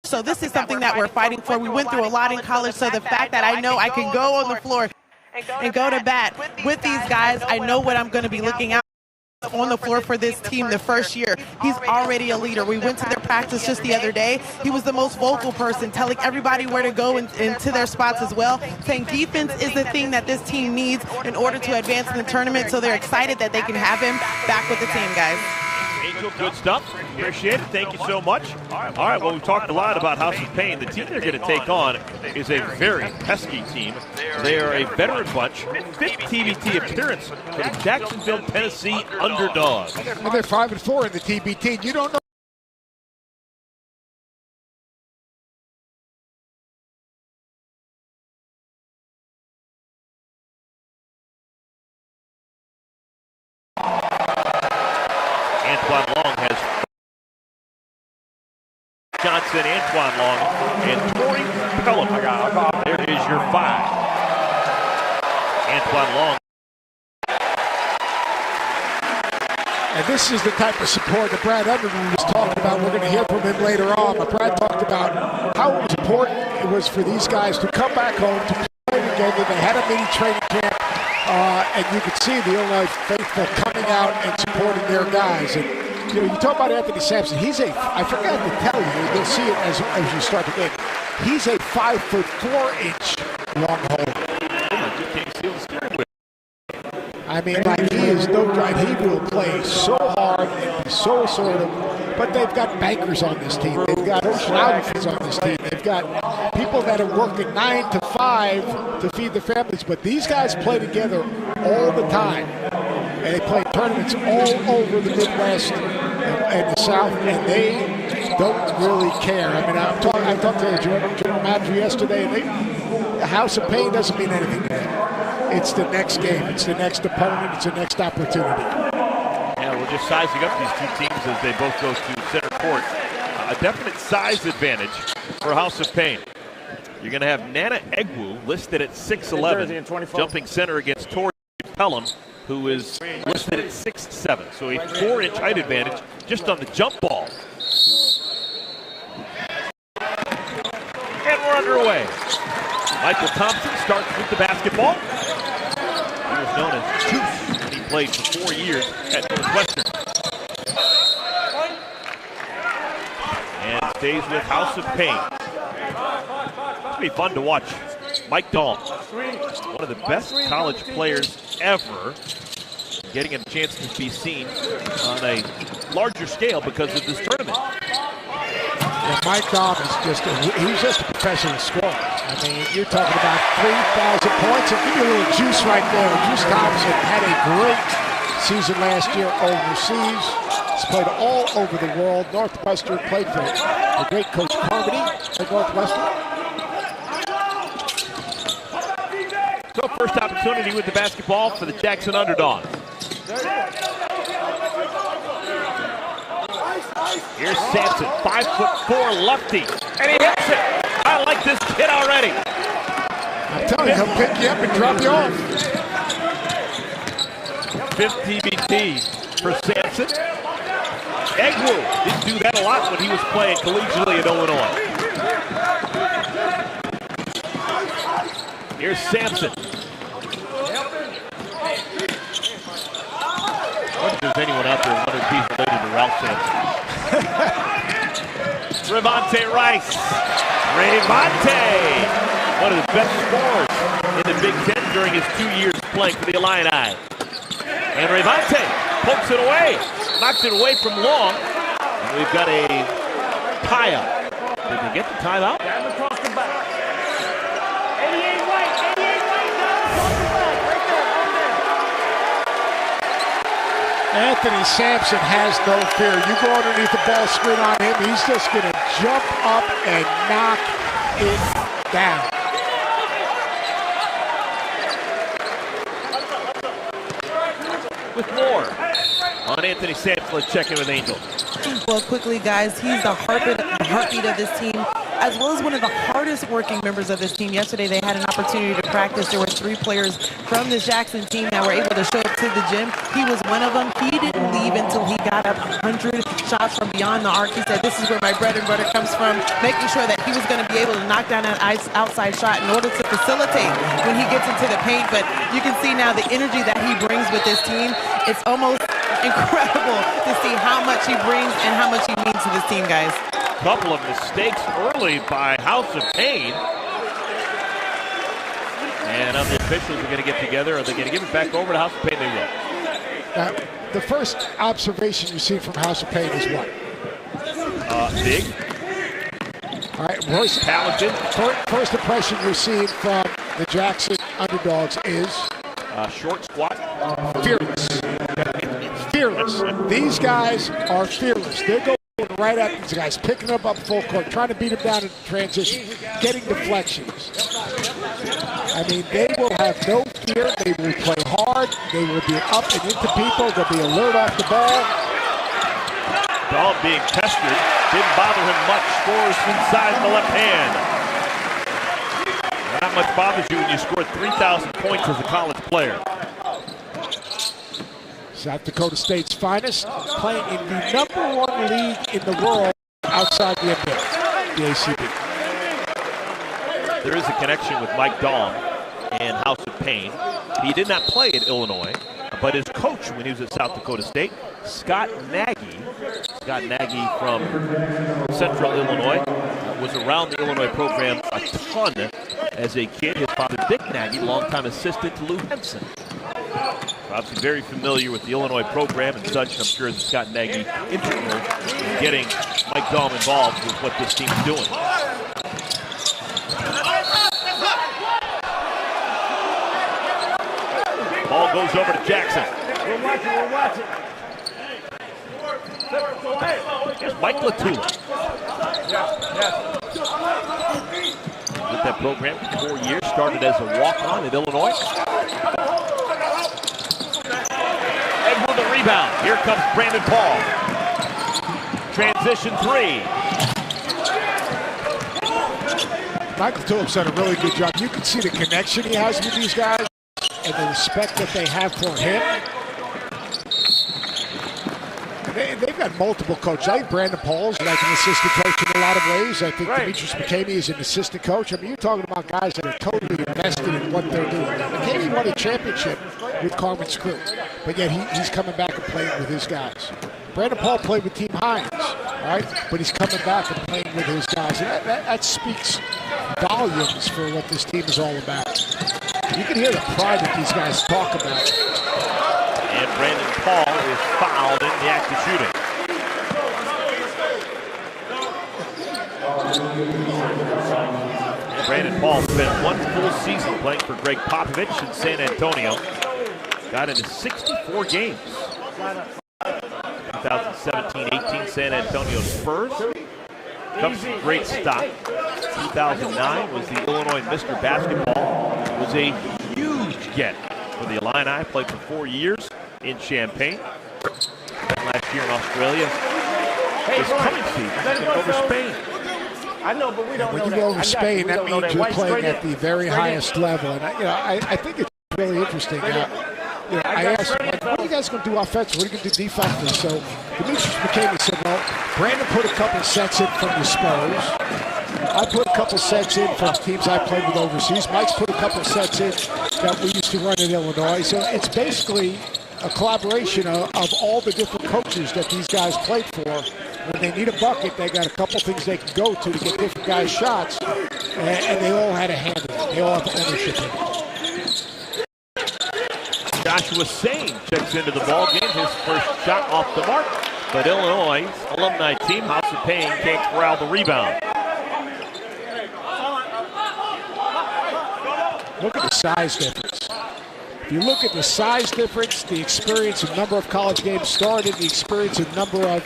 So this is something that we're fighting for. We went through a lot in college, so the fact that I know I can go on the floor and go to bat with these guys, I know what I'm going to be looking out on the floor for this team the first year. He's already a leader. We went to their practice just the other day. He was the most vocal person, telling everybody where to go and to their spots as well, saying defense is the thing that this team needs in order to advance in the tournament. So they're excited that they can have him back with the team, guys. Angel, good stuff. Appreciate it. Thank you so much. All right, well, we've talked a lot about House of Pain. The team they're going to take on is a very pesky team. They are a veteran bunch. 5th TBT appearance for the Jacksonville, Tennessee Underdogs. And they're 5-4 in the TBT. You don't know. Johnson, Antoine Long, and Torrey Pelham. There is your 5. Antoine Long. And this is the type of support that Brad Underwood was talking about. We're going to hear from him later on. But Brad talked about how important it was for these guys to come back home, to play together. They had a mini training camp, and you could see the Illinois faithful coming out and supporting their guys. And you know, you talk about Anthony Sampson. He's I forgot to tell you, you'll see it as you start the game. He's a 5'4" long hole. I mean, like, he is no drive. He will play so hard and be so assertive. But they've got bankers on this team. They've got oceanographers on this team. They've got people that are working 9 to 5 to feed their families. But these guys play together all the time. And they play tournaments all over the Midwest and the South, and they don't really care. I mean, I talked to the general manager yesterday, and the House of Pain doesn't mean anything to them. It's the next game. It's the next opponent. It's the next opportunity. Yeah, we're just sizing up these two teams as they both go to center court. A definite size advantage for House of Pain. You're going to have Nana Egwu listed at 6'11", jumping center against Torrey Pelham, who is listed at 6'7". So a 4-inch height advantage just on the jump ball. And we're underway. Michael Thompson starts with the basketball. He was known as Juice when he played for 4 years at Northwestern. And stays with House of Pain. It'll be fun to watch. Mike Dahl, one of the best college players ever, getting a chance to be seen on a larger scale because of this tournament. Yeah, Mike Dahl is he's just a professional scorer. I mean, you're talking about 3,000 points. And give you a little juice right there. Juice Thompson had a great season last year overseas. He's played all over the world. Northwestern played for the great coach Carmody at Northwestern. So first opportunity with the basketball for the Jackson Underdogs. Here's Sampson, 5'4" lefty, and he hits it. I like this kid already. I'm telling you, he'll pick you up and drop you off. 5th TBT for Sampson. Egwu didn't do that a lot when he was playing collegiately at Illinois. Here's Sampson. I wonder if there's anyone out there wondering if he's related to Ralph Sampson. Revante Rice. Revante, one of the best scorers in the Big Ten during his 2 years playing for the Illini. And Revante pokes it away, knocks it away from Long. And we've got a tie-up. Did they get the timeout? Anthony Sampson has no fear. You go underneath the ball screen on him, he's just going to jump up and knock it down. With more on Anthony Sampson, let's check in with Angel. Well, quickly, guys, he's the heartbeat of this team, as well as one of the hardest working members of this team. Yesterday, they had an opportunity to practice. There were 3 players from this Jackson team that were able to show up to the gym. He was one of them. He didn't leave until he got up 100 shots from beyond the arc. He said, this is where my bread and butter comes from, making sure that he was going to be able to knock down that outside shot in order to facilitate when he gets into the paint. But you can see now the energy that he brings with this team. It's almost incredible to see how much he brings and how much he means to this team, guys. Couple of mistakes early by House of Pain. And the officials are going to get together. Are they going to give it back over to House of Pain? They will. The first observation you see from House of Pain is what? Big. All right, worst, talented. First impression you're seeing from the Jackson underdogs is? Short, squat. Fearless. Fearless. These guys are fearless. They're going right at these guys, picking them up full court, trying to beat them down in transition, getting deflections. I mean, they will have no fear. They will play hard. They will be up and into people. They'll be alert off the ball. Dahl being pestered. Didn't bother him much. Scores inside the left hand. Not much bothers you when you scored 3,000 points as a college player. South Dakota State's finest, playing in the #1 league in the world outside the NBA, the ACB. There is a connection with Mike Dahl and House of Pain. He did not play at Illinois, but his coach when he was at South Dakota State, Scott Nagy from Central Illinois, was around the Illinois program a ton as a kid. His father, Dick Nagy, longtime assistant to Lou Henson. Obviously very familiar with the Illinois program and such, and I'm sure that Scott Nagy integral in getting Mike Dahl involved with what this team is doing. Ball goes over to Jackson. We're watching. Here's Mike Latula. With that program for 4 years, started as a walk-on at Illinois. And with the rebound, here comes Brandon Paul. Transition three. Michael Tulip's done a really good job. You can see the connection he has with these guys and the respect that they have for him. They've got multiple coaches. I think Brandon Paul's like an assistant coach in a lot of ways. I think Demetrius McCamey is an assistant coach. I mean, you're talking about guys that are totally invested in what they're doing. McCamey won a championship with Carmen's crew, but yet he's coming back and playing with his guys. Brandon Paul played with Team Hines, all right, but he's coming back and playing with his guys. And that speaks volumes for what this team is all about. You can hear the pride that these guys talk about. And Brandon Paul is fouled in the act of shooting. And Brandon Paul spent one full season playing for Greg Popovich in San Antonio. Got into 64 games. 2017-18 San Antonio Spurs. Comes from great stock. 2009 was the Illinois Mr. Basketball. It was a huge get for the Illini. Played for 4 years in Champaign. Last year in Australia. This coming season over Spain. I know, but we don't know when you go over Spain, that means you're playing at the very highest level. And I think it's really interesting. I asked him, like, what are you guys going to do offensively? What are you going to do defensively? So Demetrius McCamey said, well, Brandon put a couple sets in from the Spurs. I put a couple sets in from teams I played with overseas. Mike's put a couple sets in that we used to run in Illinois. So it's basically a collaboration of all the different coaches that these guys played for. When they need a bucket, they got a couple things they can go to get different guys' shots, and they all had a hand in it. They all have ownership in it. Joshua Sane checks into the ball game, his first shot off the mark, but Illinois' alumni team, House of Pain, can't corral the rebound. Look at the size difference. If you look at the size difference, the experience of number of college games started, the experience of number of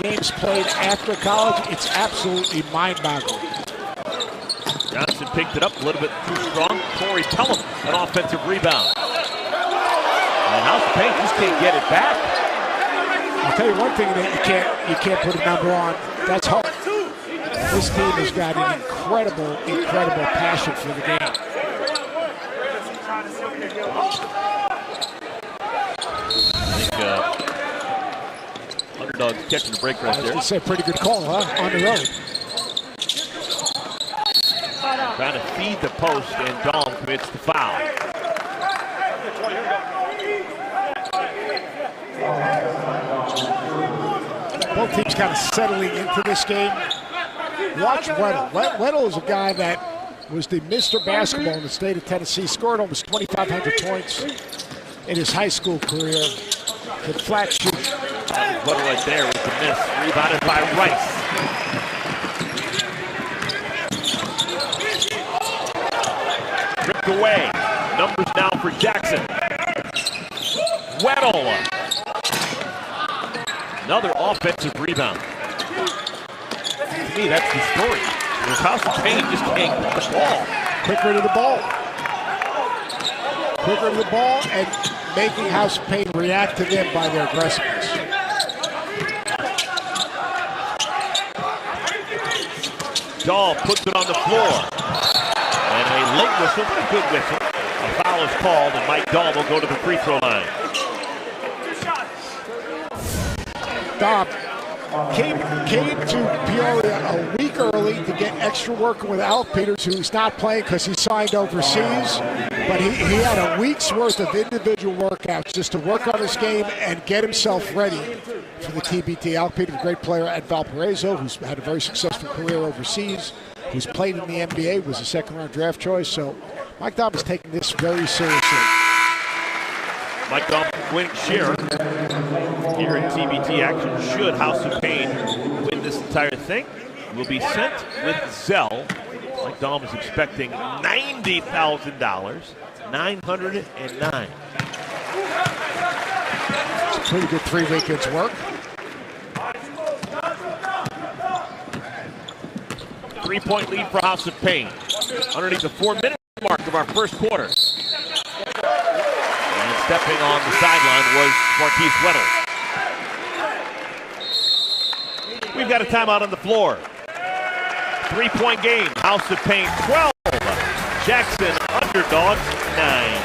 games played after college, it's absolutely mind-boggling. Johnson picked it up a little bit too strong. Corey Pelham, an offensive rebound. And House of Pain just can't get it back. I'll tell you one thing that you can't put a number on. That's hard. This team has got an incredible passion for the game. I think under Underdogs catching a break right there. That's a pretty good call, huh? On the road. Trying to feed the post, and Dahm commits the foul. Both teams kind of settling into this game. Watch Weddle. Weddle is a guy that was the Mr. Basketball in the state of Tennessee, scored almost 2,500 points in his high school career. With flat shoot. Weddle right there with the miss. Rebounded by Rice. Ripped away. Numbers now for Jackson. Weddle. Another offensive rebound. To me, that's the story. House of Pain just can't get the ball. Quicker to the ball. Quicker to the ball and making House of Pain react to them by their aggressiveness. Dahl puts it on the floor. And a late whistle, but a good whistle. A foul is called, and Mike Dahl will go to the free throw line. Dahl came to Peoria a week early to get extra work with Alf Peters, who's not playing because he signed overseas. But he had a week's worth of individual workouts just to work on his game and get himself ready for the TBT. Alf Peters, a great player at Valparaiso, who's had a very successful career overseas, who's played in the NBA, was a second-round draft choice. So Mike Dahl is taking this very seriously. Mike Dahl winning share here in TBT action. Should House of Pain win this entire thing, will be sent with Zell. Mike Dahl is expecting $90,000, 909. It's a pretty good 3 weekends work. 3-point lead for House of Pain. Underneath the 4-minute mark of our first quarter. And stepping on the sideline was Marquise Weddle. We've got a timeout on the floor. 3-point game. House of Pain 12. Jackson Underdogs 9.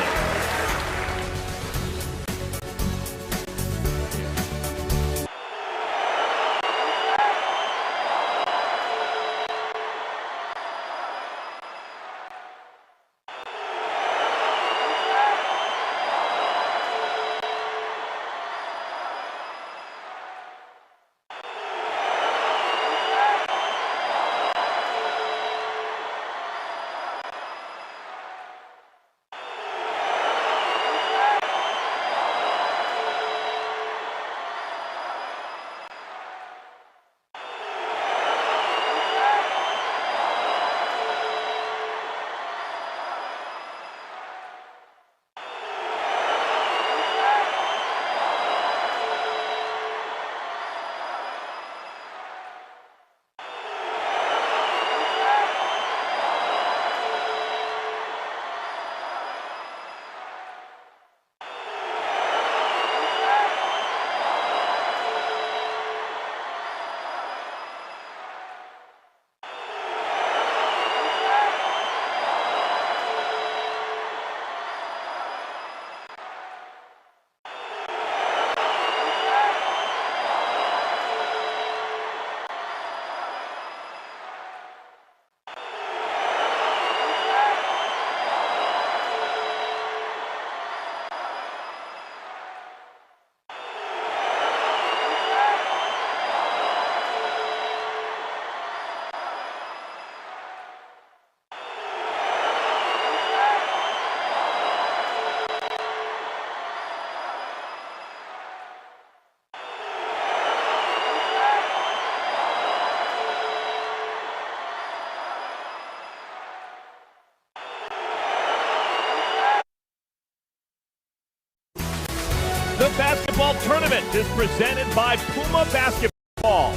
The basketball tournament is presented by Puma Basketball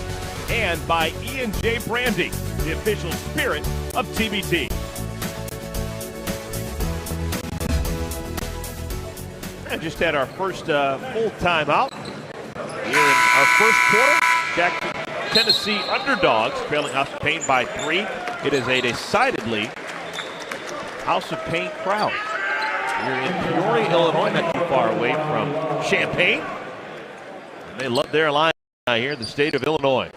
and by E&J Brandy, the official spirit of TBT. And just had our first full timeout here in our first quarter. Jackson, Tennessee Underdogs trailing House of Pain by 3. It is a decidedly House of Pain crowd. We're in Peoria, Illinois, not too far away from Champaign. And they love their line. here in the state of Illinois.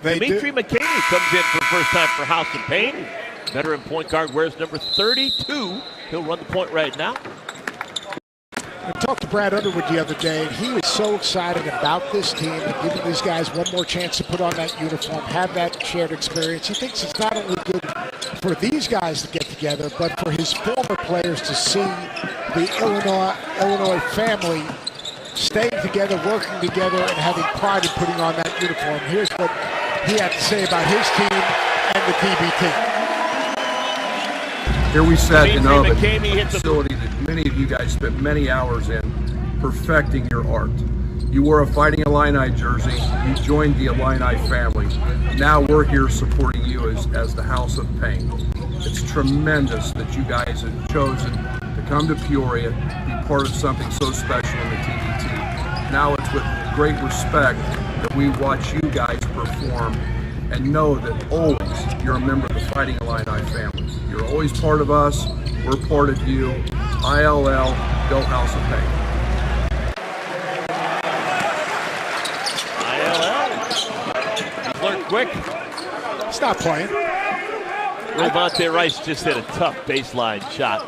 They Dimitri McCamey comes in for the first time for House of Pain. Veteran point guard wears number 32. He'll run the point right now. I talked to Brad Underwood the other day, and he was so excited about this team and giving these guys one more chance to put on that uniform, have that shared experience. He thinks it's not only good for these guys to get together, but for his former players to see the Illinois family staying together, working together, and having pride in putting on that uniform. Here's what he had to say about his team and the TBT. Here we sat in a McCamey facility that many of you guys spent many hours in perfecting your art. You wore a Fighting Illini jersey. You joined the Illini family. Now we're here supporting you as the House of Pain. It's tremendous that you guys have chosen to come to Peoria, be part of something so special in the TBT. Now it's with great respect that we watch you guys perform and know that always you're a member of the Fighting Illini family. You're always part of us. We're part of you. ILL, go House of Pain. ILL. He's learned quick. Stop playing. Ravonte Rice just hit a tough baseline shot.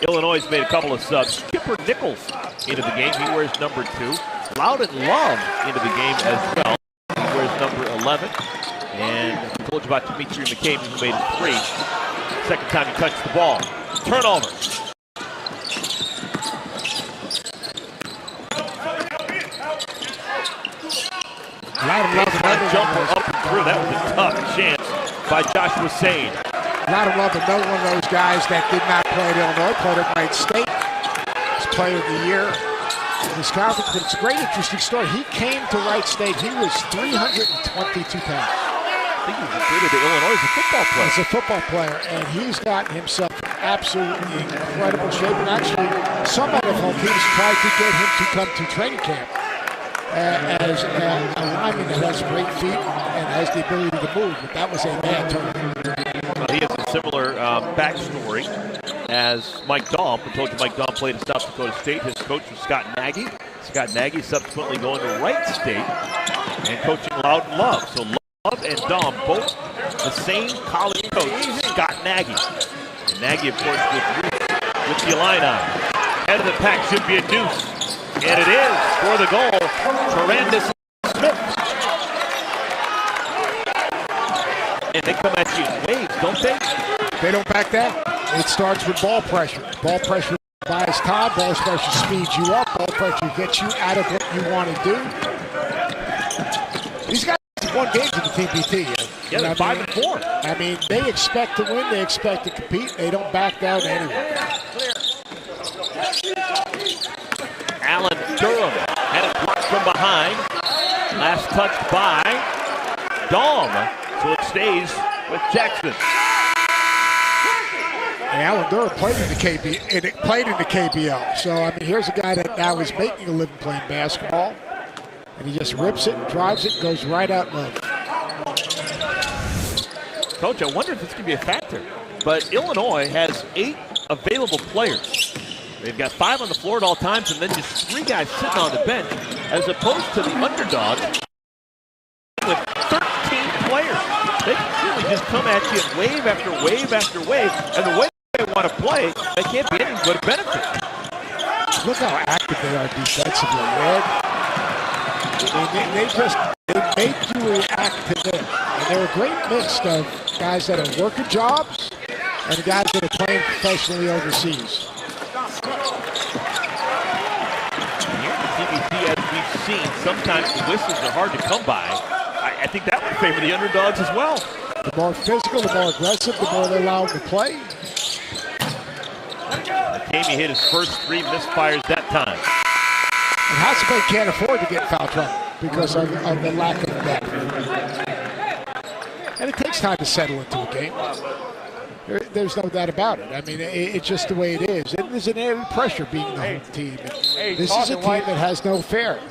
Illinois has made a couple of subs. Skipper Nichols into the game. He wears number 2. Loudon Love into the game as well. He wears number 11. And I told you about Dimitri McCamey, who made 3. Second time he touched the ball. Turnover. Jumper up and through. That was a tough chance by Joshua Sane. Loudon Love, another one of those guys that did not play at Illinois, played at Wright State. He's Player of the Year in this conference. But it's a great, interesting story. He came to Wright State. He was 322 pounds. I think he was recruited to Illinois as a football player. As a football player, and he's gotten himself in absolutely incredible shape. And actually, some NFL teams tried to get him to come to training camp as a lineman that has great feet and has the ability to move. But that was a bad turn. He has a similar backstory as Mike Dahm. I told you Mike Dahm played at South Dakota State. His coach was Scott Nagy. Scott Nagy subsequently going to Wright State and coaching Loudon Love. So Love and Dahm, both the same college coach, Scott Nagy. And Nagy, of course, with the Illini. Head of the pack should be a deuce. And it is for the goal. Tarandis Smith. And they come at you in waves, don't they? They don't back down. It starts with ball pressure. Ball pressure buys time. Ball pressure speeds you up. Ball pressure gets you out of what you want to do. These guys have won games in the TBT. Yeah, they're 5-4. I mean, they expect to win. They expect to compete. They don't back down to anyone. Alan Durham had it blocked from behind. Last touched by Dahm. So it stays with Jackson. And Alan Durham played in the KBL. So, I mean, here's a guy that now is making a living playing basketball. And he just rips it, drives it, goes right out low. Coach, I wonder if this could be a factor. But Illinois has 8 available players. They've got 5 on the floor at all times and then just 3 guys sitting on the bench, as opposed to the underdog with 13 players. They can really just come at you wave after wave after wave, and the way they want to play, they can't be anything but a benefit. Look how active they are defensively, Ed. They make you react to them. And they're a great mix of guys that are working jobs and the guys that are playing professionally overseas. Here in the TBT, as we've seen, sometimes the whistles are hard to come by. I think that would favor the underdogs as well. The more physical, the more aggressive, the more they allow them to play. McCamey hit his first 3 misfires that time. And House of Pain can't afford to get foul trouble because of the lack of depth. And it takes time to settle into a game. There's no doubt about it. I mean, it's just the way it is. There's an added pressure being the home team. This is a team that has no fear.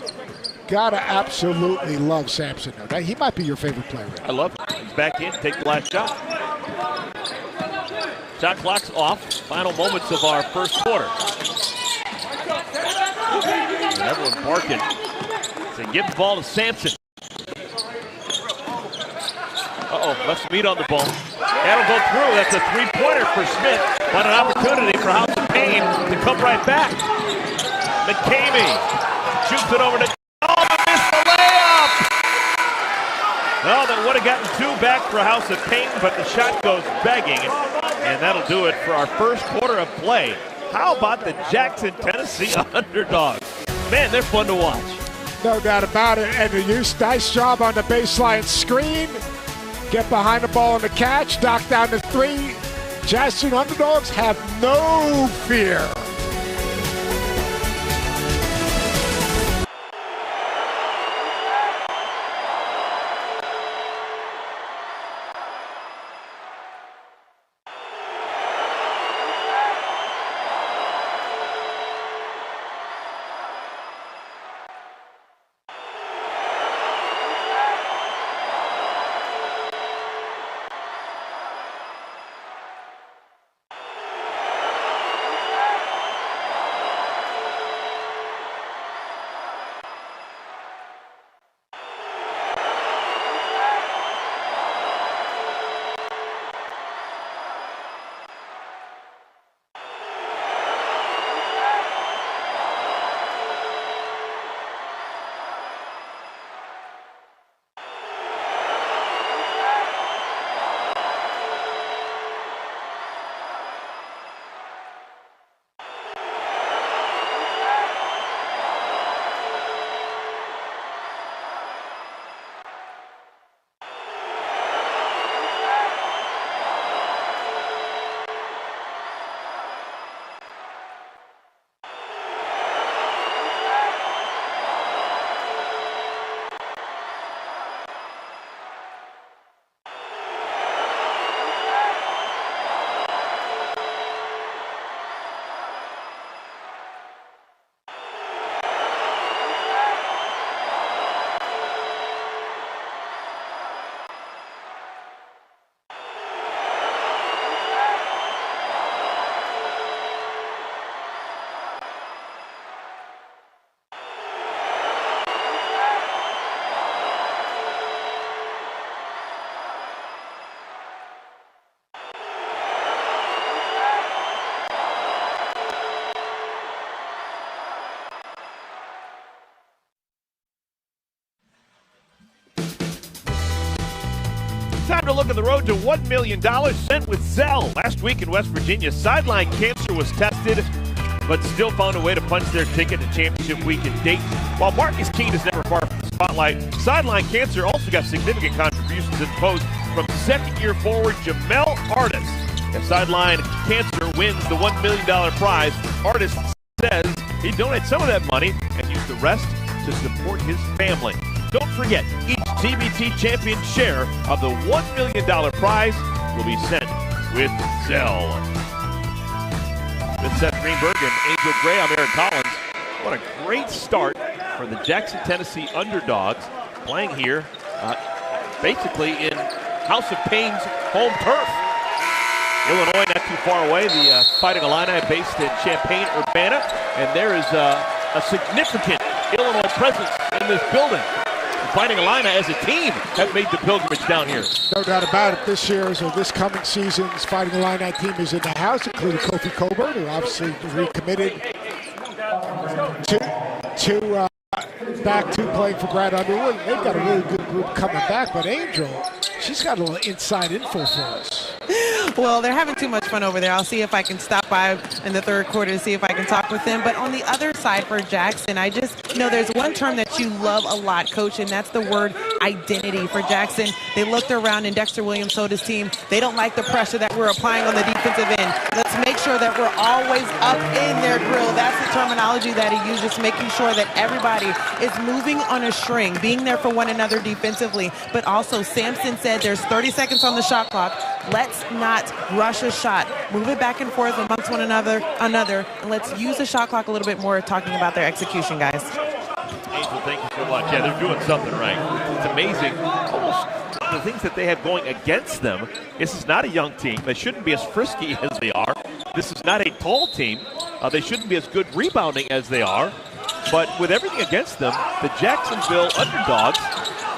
Gotta absolutely love Sampson. Now, he might be your favorite player. I love it. He's back in, take the last shot. Shot clock's off. Final moments of our first quarter. And everyone barking. So give the ball to Sampson. Uh-oh, left some meat on the bone. That'll go through. That's a three-pointer for Smith. But an opportunity for House of Pain to come right back. McCamey shoots it over to... Oh, missed the layup! Well, that would have gotten two back for House of Pain, but the shot goes begging. And that'll do it for our first quarter of play. How about the Jackson, Tennessee underdogs? Man, they're fun to watch. No doubt about it. And a nice job on the baseline screen. Get behind the ball on the catch. Knock down the three. Jackson underdogs have no fear. Time to look at the road to $1 million sent with Zelle. Last week in West Virginia, sideline cancer was tested, but still found a way to punch their ticket to championship week in Dayton. While Marcus King is never far from the spotlight, sideline cancer also got significant contributions in the post from second-year forward Jamel Artis. If sideline cancer wins the $1 million prize, Artis says he'd donate some of that money and use the rest to support his family. Don't forget, each TBT champion share of the $1 million prize will be sent with Zelle. With Seth Greenberg and Angel Gray, I'm Eric Collins. What a great start for the Jackson, Tennessee underdogs, playing here basically in House of Pain's home turf. Illinois not too far away, the Fighting Illini based in Champaign-Urbana, and there is a significant Illinois presence in this building. Fighting Illini as a team have made the pilgrimage down here. No doubt about it. This year's or this coming season's Fighting Illini team is in the house, including Kofi Coburn, who obviously recommitted to back to playing for Brad Underwood. They've got a really good group coming back, but Angel, she's got a little inside info for us. Well, they're having too much fun over there. I'll see if I can stop by in the third quarter to see if I can talk with them. But on the other side for Jackson, I just, there's one term that you love a lot, Coach, and that's the word identity for Jackson. They looked around and Dexter Williams told his team they don't like the pressure that we're applying on the defensive end. Let's make sure that we're always up in their grill. That's the terminology that he used, just making sure that everybody is moving on a string, being there for one another defensively. But also, Sampson said there's 30 seconds on the shot clock. Let's not rush a shot. Move it back and forth amongst one another, and let's use the shot clock a little bit more, talking about their execution, guys. Angel, thank you so much. Yeah, they're doing something right. It's amazing. Almost the things that they have going against them. This is not a young team. They shouldn't be as frisky as they are. This is not a tall team. They shouldn't be as good rebounding as they are. But with everything against them, the Jacksonville underdogs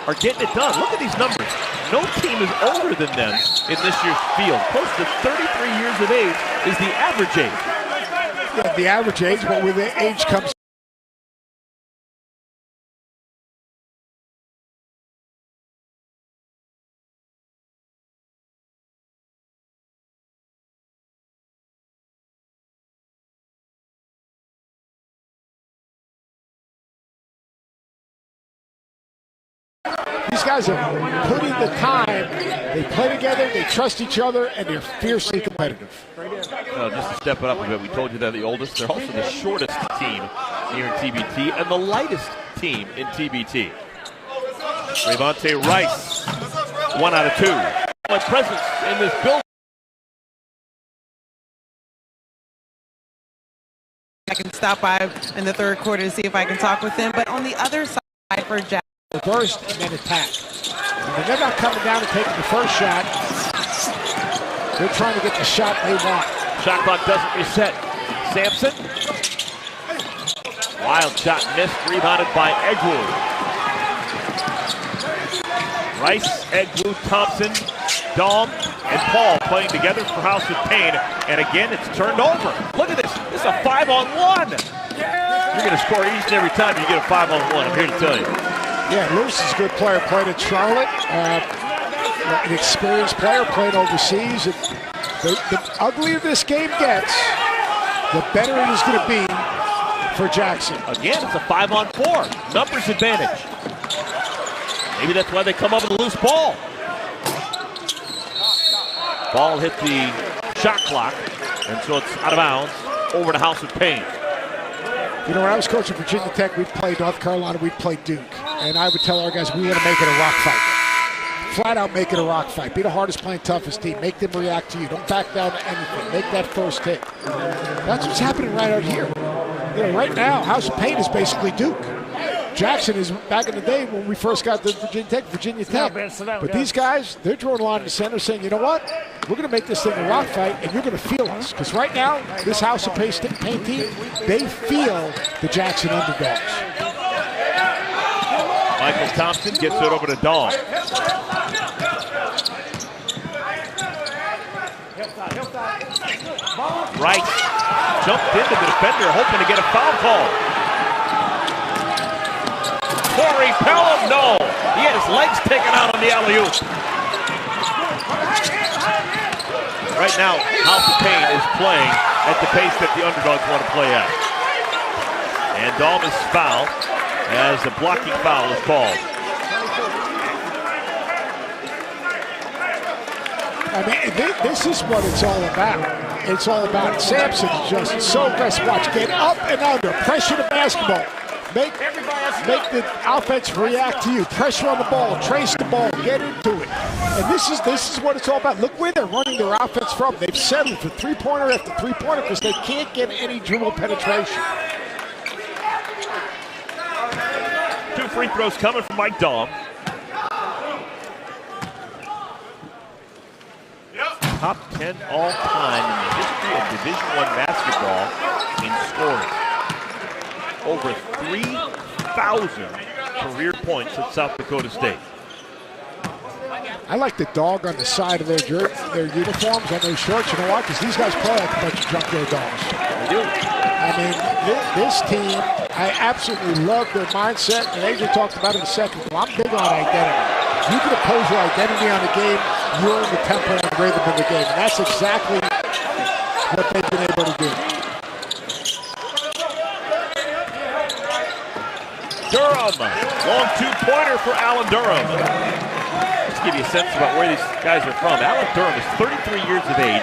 are getting it done. Look at these numbers. No team is older than them in this year's field. Close to 33 years of age is the average age. Yeah, the average age, but with the age comes these guys are putting the time. They play together, they trust each other, and they're fiercely competitive. Just to step it up a bit, we told you they're the oldest. They're also the shortest team here in TBT and the lightest team in TBT. Rayvonte Rice, 1 out of 2. My presence in this building. I can stop by in the third quarter to see if I can talk with them. But on the other side for Jack. Reversed and then attack. And when they're not coming down and taking the first shot, they're trying to get the shot they want. Shot clock doesn't reset. Sampson. Wild shot missed, rebounded by Egwu. Rice, Egwu, Thompson, Daum, and Paul playing together for House of Pain. And again, it's turned over. Look at this. This is a 5-on-1. You're going to score each and every time you get a 5-on-1. I'm here to tell you. Yeah, Lewis is a good player. Played at Charlotte. An experienced player, played overseas. And the uglier this game gets, the better it is going to be for Jackson. Again, it's a 5-on-4. Numbers advantage. Maybe that's why they come up with a loose ball. Ball hit the shot clock, and so it's out of bounds over to House of Pain. You know, when I was coaching Virginia Tech, we'd play North Carolina, we'd play Duke. And I would tell our guys, we want to make it a rock fight. Flat out make it a rock fight. Be the hardest playing, toughest team. Make them react to you. Don't back down to anything. Make that first hit. That's what's happening right out here. You know, right now, House of Pain is basically Duke. Jackson is back in the day when we first got to Virginia Tech. But these guys, they're drawing a line in the center saying, you know what? We're going to make this thing a rock fight, and you're going to feel us. Because right now, this House of Pain team, they feel the Jackson underdogs. Michael Thompson gets it over to Daum. Rice jumped into the defender, hoping to get a foul call. Corey Pelham, no. He had his legs taken out on the alley-oop. Right now, House of Pain is playing at the pace that the underdogs want to play at. And Daum is fouled as a blocking foul is called. I mean, this is what it's all about. It's all about Sampson just so aggressive. Watch, get up and under, pressure the basketball. Make the offense react to you. Pressure on the ball, trace the ball, get into it. And this is what it's all about. Look where they're running their offense from. They've settled for three-pointer after three-pointer because they can't get any dribble penetration. 2 free throws coming from Mike Daum. Top 10 all-time in the history of Division I basketball in scoring. Over 3,000 career points at South Dakota State. I like the dog on the side of their uniforms on those shorts. You know why? Because these guys play like a bunch of junkyard dogs. They do. I mean, this team, I absolutely love their mindset, and Adrian talked about it in a second. Well, I'm big on identity. If you can oppose your identity on the game, you're in the tempo and the rhythm of the game. And that's exactly what they've been able to do. Durham, long 2-pointer for Alan Durham. Just to give you a sense about where these guys are from. Alan Durham is 33 years of age.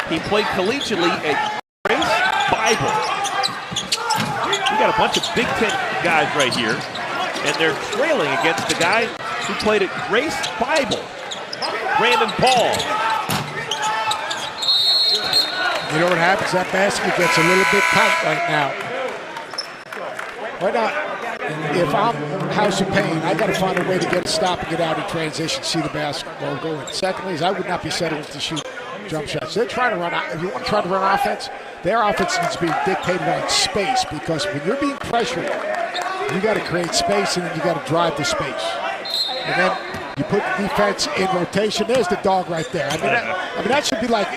He played collegiately at Grace Bible. We got a bunch of Big Ten guys right here, and they're trailing against the guy who played at Grace Bible, Brandon Paul. You know what happens? That basket gets a little bit tight right now. Right now, if I'm House of Pain, I got to find a way to get a stop and get out in transition, see the basketball go in. Secondly, is I would not be settling to shoot jump shots. They're trying to run. If you want to try to run offense, their offense needs to be dictated on space, because when you're being pressured, you got to create space and then you got to drive the space. and then you put the defense in rotation. There's the dog right there. I mean, that should be like,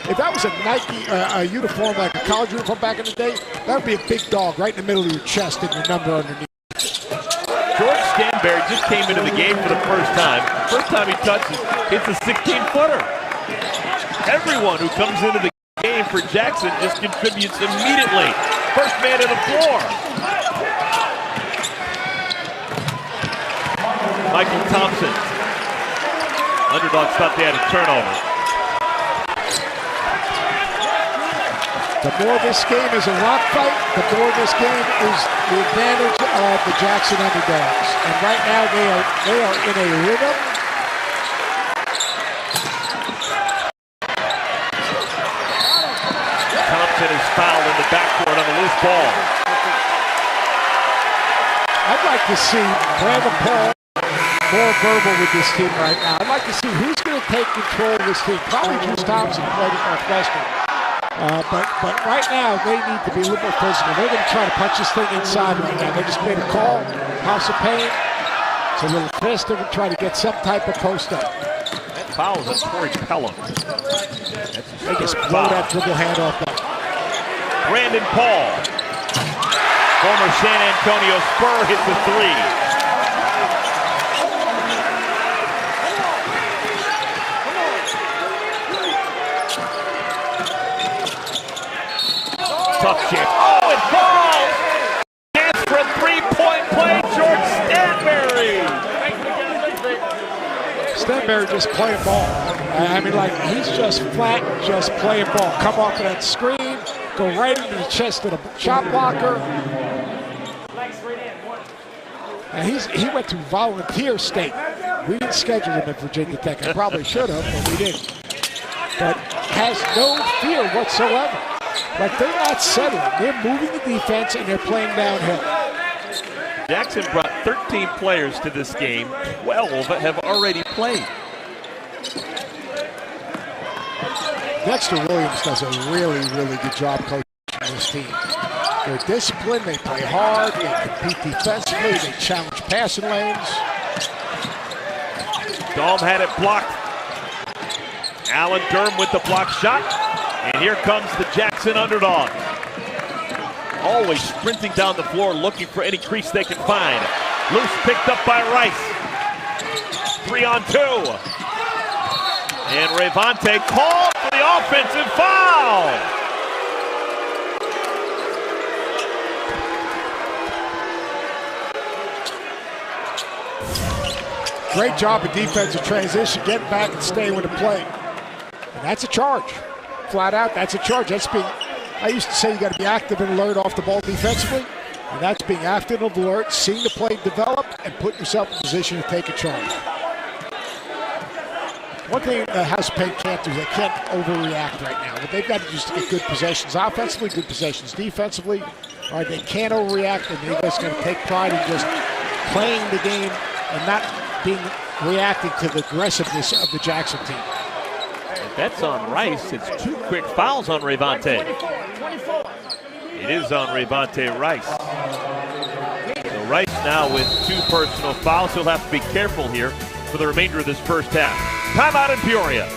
if that was a Nike uniform, like a college uniform back in the day, that would be a big dog right in the middle of your chest and your number underneath. George Stanberry just came into the game for the first time. First time he touches, it's a 16-footer. Everyone who comes into the game for Jackson just contributes immediately. First man to the floor. Michael Thompson. Underdogs thought they had a turnover. The more this game is a rock fight, the more this game is the advantage of the Jackson Underdogs. And right now they are in a rhythm. Thompson is fouled in the backcourt on a loose ball. I'd like to see Brandon Paul more verbal with this team right now. I'd like to see who's going to take control of this team. Probably Juice Thompson played at Northwestern. But right now, they need to be a little more physical. They're going to try to punch this thing inside right now. They just made a call. House of Pain. It's a little fist. They're going to try to get some type of post-up. That foul is on Corey Pelham. They just blow that dribble hand off that. Brandon Paul. Former San Antonio Spur hits the three. Tough chance. Oh, it falls! Chance for a three-point play, George Stanberry. Stanberry just playing ball. I mean, like, he's just flat, just playing ball. Come off of that screen, go right into the chest of the shot blocker. And he went to volunteer state. We didn't schedule him at Virginia Tech. I probably should have, but we didn't. But has no fear whatsoever. Like, they're not settling. They're moving the defense, and they're playing downhill. Jackson brought 13 players to this game. 12 have already played. Dexter Williams does a really, really good job coaching this team. They're disciplined. They play hard. They compete defensively. They challenge passing lanes. Dahm had it blocked. Alan Durham with the block shot. And here comes the Jackson Underdog. Always sprinting down the floor, looking for any crease they can find. Loose picked up by Rice. 3-on-2. And Revante called for the offensive foul. Great job of defensive transition, getting back and staying with the play. And that's a charge. Flat out, that's a charge. That's being, I used to say you got to be active and alert off the ball defensively, and that's being active and alert, seeing the play develop, and putting yourself in position to take a charge. One thing the House of Pain can't do is they can't overreact right now. But they've got to just get good possessions offensively, good possessions defensively. All right, they can't overreact, and they're just going to take pride in just playing the game and not reacting to the aggressiveness of the Jackson team. That's on Rice. It's 2 quick fouls on Revante. It is on Revante Rice. So Rice now with 2 personal fouls. He'll have to be careful here for the remainder of this first half. Timeout in Peoria.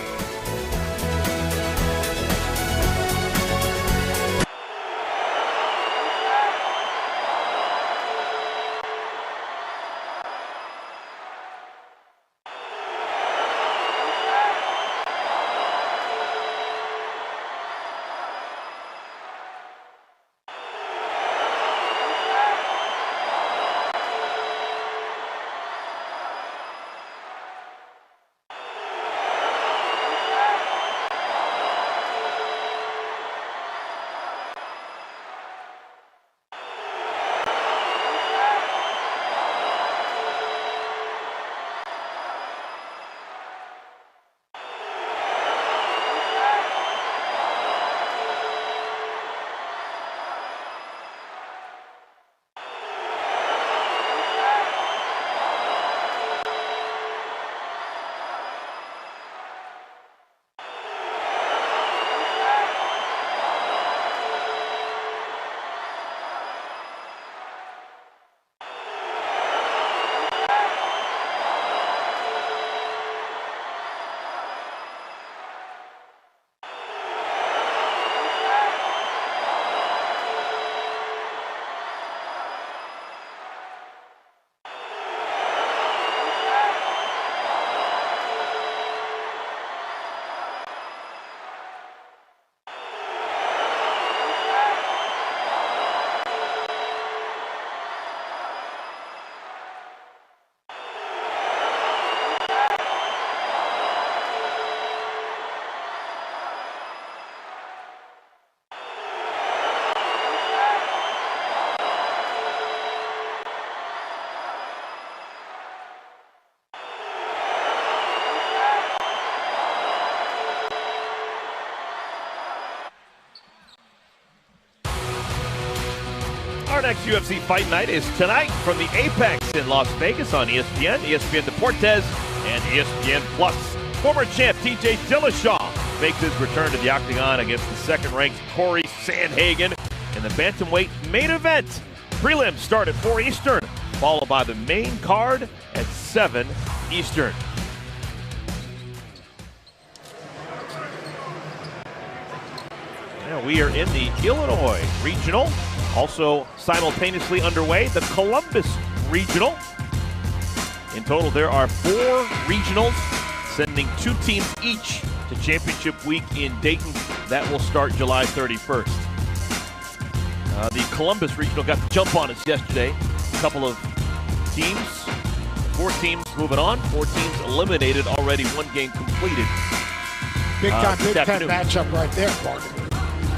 Our next UFC Fight Night is tonight from the Apex in Las Vegas on ESPN, ESPN Deportes, and ESPN Plus. Former champ TJ Dillashaw makes his return to the octagon against the second-ranked Corey Sandhagen in the bantamweight main event. Prelims start at 4 Eastern, followed by the main card at 7 Eastern. Now we are in the Illinois Regional. Also simultaneously underway, the Columbus Regional. In total, there are 4 regionals, sending 2 teams each to Championship Week in Dayton. That will start July 31st. The Columbus Regional got the jump on us yesterday. A couple of teams, 4 teams moving on, 4 teams eliminated already, 1 game completed. Big time matchup right there, Mark.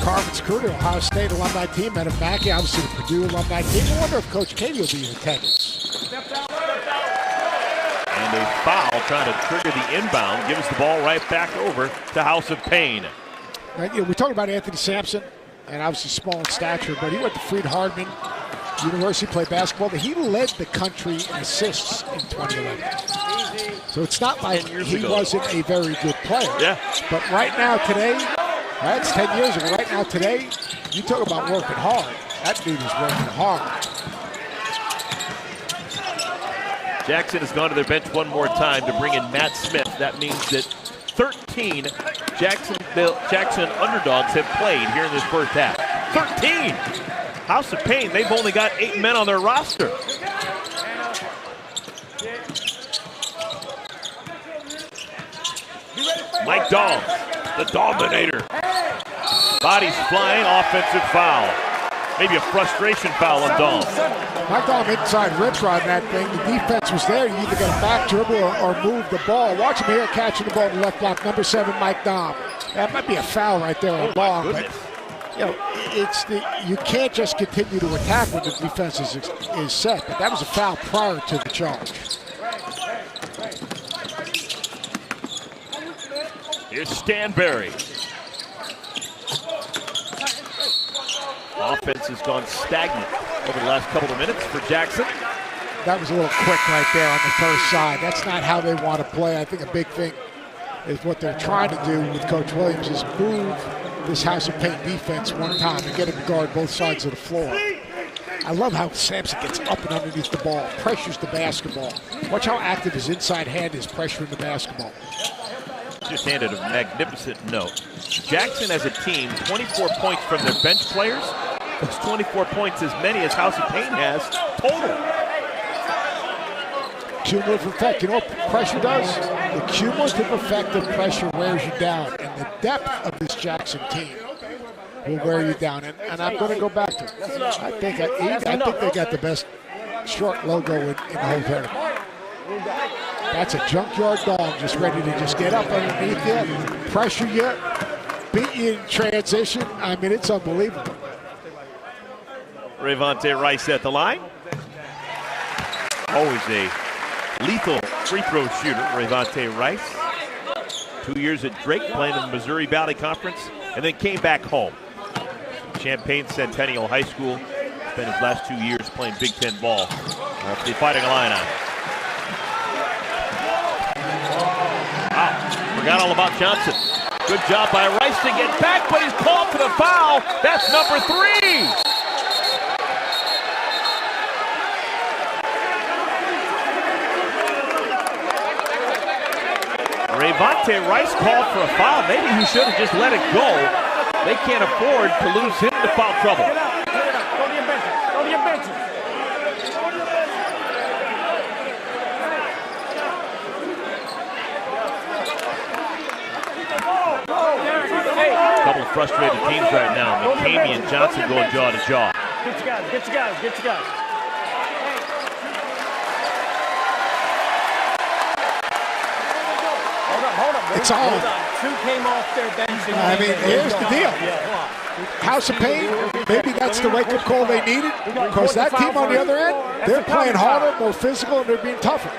Carmen's crew, Ohio State alumni team, met him back. Obviously, the Purdue alumni team. I wonder if Coach Katie will be in attendance. And a foul trying to trigger the inbound, gives the ball right back over to House of Pain. Right, we talked about Anthony Sampson, and obviously small in stature, but he went to Freed-Hardeman University, played basketball, but he led the country in assists in 2011. So it's not like he wasn't a very good player. Yeah. But right now, today, that's 10 years ago. Right now, today, you talk about working hard. That dude is working hard. Jackson has gone to their bench one more time to bring in Matt Smith. That means that 13 Jackson underdogs have played here in this first half. 13! House of Pain, they've only got 8 men on their roster. Mike Dahl, the Dominator. Bodies flying, offensive foul. Maybe a frustration foul on Dahl. Mike Dahl inside rip on that thing. The defense was there. You either got a back dribble or move the ball. Watch him here catching the ball in the left block. Number 7, Mike Dahl. That might be a foul right there on Dahl. But you know, you can't just continue to attack when the defense is set. But that was a foul prior to the charge. Here's Stanberry. Offense has gone stagnant over the last couple of minutes for Jackson. That was a little quick right there on the first side. That's not how they want to play. I think a big thing is what they're trying to do with Coach Williams is move this House of Pain defense one time and get him to guard both sides of the floor. I love how Sampson gets up and underneath the ball, pressures the basketball. Watch how active his inside hand is pressuring the basketball. Just handed a magnificent note. Jackson as a team, 24 points from their bench players. Those 24 points, as many as House of Pain has total. Cumulative effect. You know what pressure does? The cumulative effect of pressure wears you down. And the depth of this Jackson team will wear you down. And I'm going to go back to it. I think they got the best short logo in the whole tournament. That's a junkyard dog just ready to just get up underneath you, pressure you, beat you in transition. I mean, it's unbelievable. Rayvonte Rice at the line. Always a lethal free throw shooter, Rayvonte Rice. 2 years at Drake, playing in the Missouri Valley Conference, and then came back home. Champaign Centennial High School. Spent his last 2 years playing Big Ten ball for the Fighting Illini. Wow, forgot all about Johnson. Good job by Rice to get back, but he's called for the foul. That's number 3. Rayvonte Rice called for a foul. Maybe he should have just let it go. They can't afford to lose him to foul trouble. Go to your benches. Go to your benches. A couple of frustrated teams right now. McCamey and Johnson going jaw to jaw. Get your guys. Get your guys. Get your guys. Hold up. It's on. 2 came off their bench. I mean, here's the deal. House of Pain, maybe that's the wake-up call they needed, because that team on the other end, they're playing harder, more physical, and they're being tougher.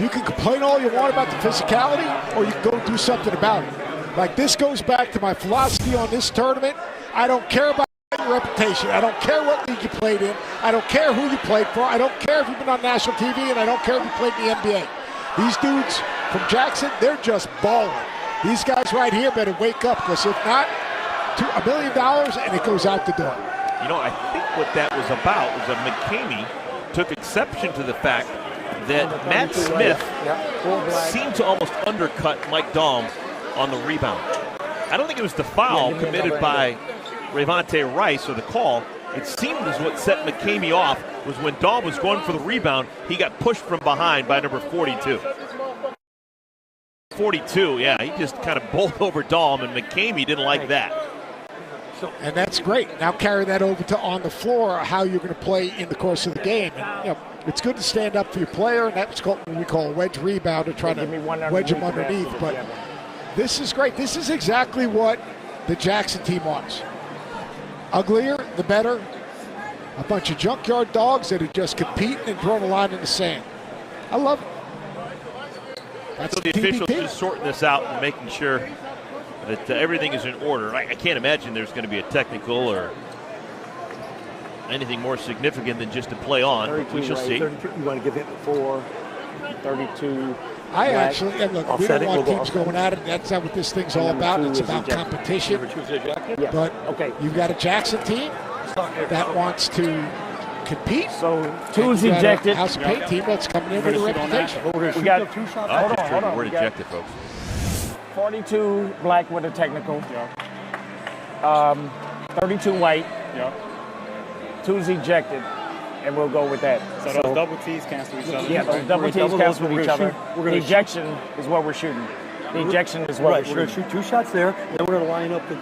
You can complain all you want about the physicality, or you can go do something about it. Like, this goes back to my philosophy on this tournament. I don't care about your reputation. I don't care what league you played in. I don't care who you played for. I don't care if you've been on national TV, and I don't care if you played in the NBA. These dudes from Jackson, they're just balling. These guys right here better wake up, because if not, $1 million and it goes out the door. You know, I think what that was about was that McCamey took exception to the fact that Matt Smith seemed to almost undercut Mike Dahm on the rebound. I don't think it was the foul committed by Rayvonte Rice or the call. It seemed as what set McCamey off was when Dahm was going for the rebound, he got pushed from behind by number 42. 42, yeah, he just kind of bowled over Dahm, and McCamey didn't like that. And that's great. Now carry that over to on the floor, how you're going to play in the course of the game. And, you know, it's good to stand up for your player, and that's what we call a wedge rebound, or trying to wedge him underneath. But this is great. This is exactly what the Jackson team wants. Uglier, the better. A bunch of junkyard dogs that are just competing and drawing a line in the sand. I love it. That's so the officials just sorting this out and making sure that everything is in order. I can't imagine there's going to be a technical or anything more significant than just to play on. We shall see. 32, you want to give it 4, 32. I actually, and look, we don't want teams going at it. That's not what this thing's all about. It's about competition. But you've got a Jackson team that wants to compete. So 2's ejected. House of Paint team that's coming in with a reputation. We got 2 shots. Hold on. We're ejected, folks. 42 black with a technical. 32 white. 2's ejected, and we'll go with that. So those double T's cancel each other. Yeah, those double T's cancel each other. The ejection is what we're shooting. The ejection is what we're shooting. We're going to shoot 2 shots there, then we're going to line up the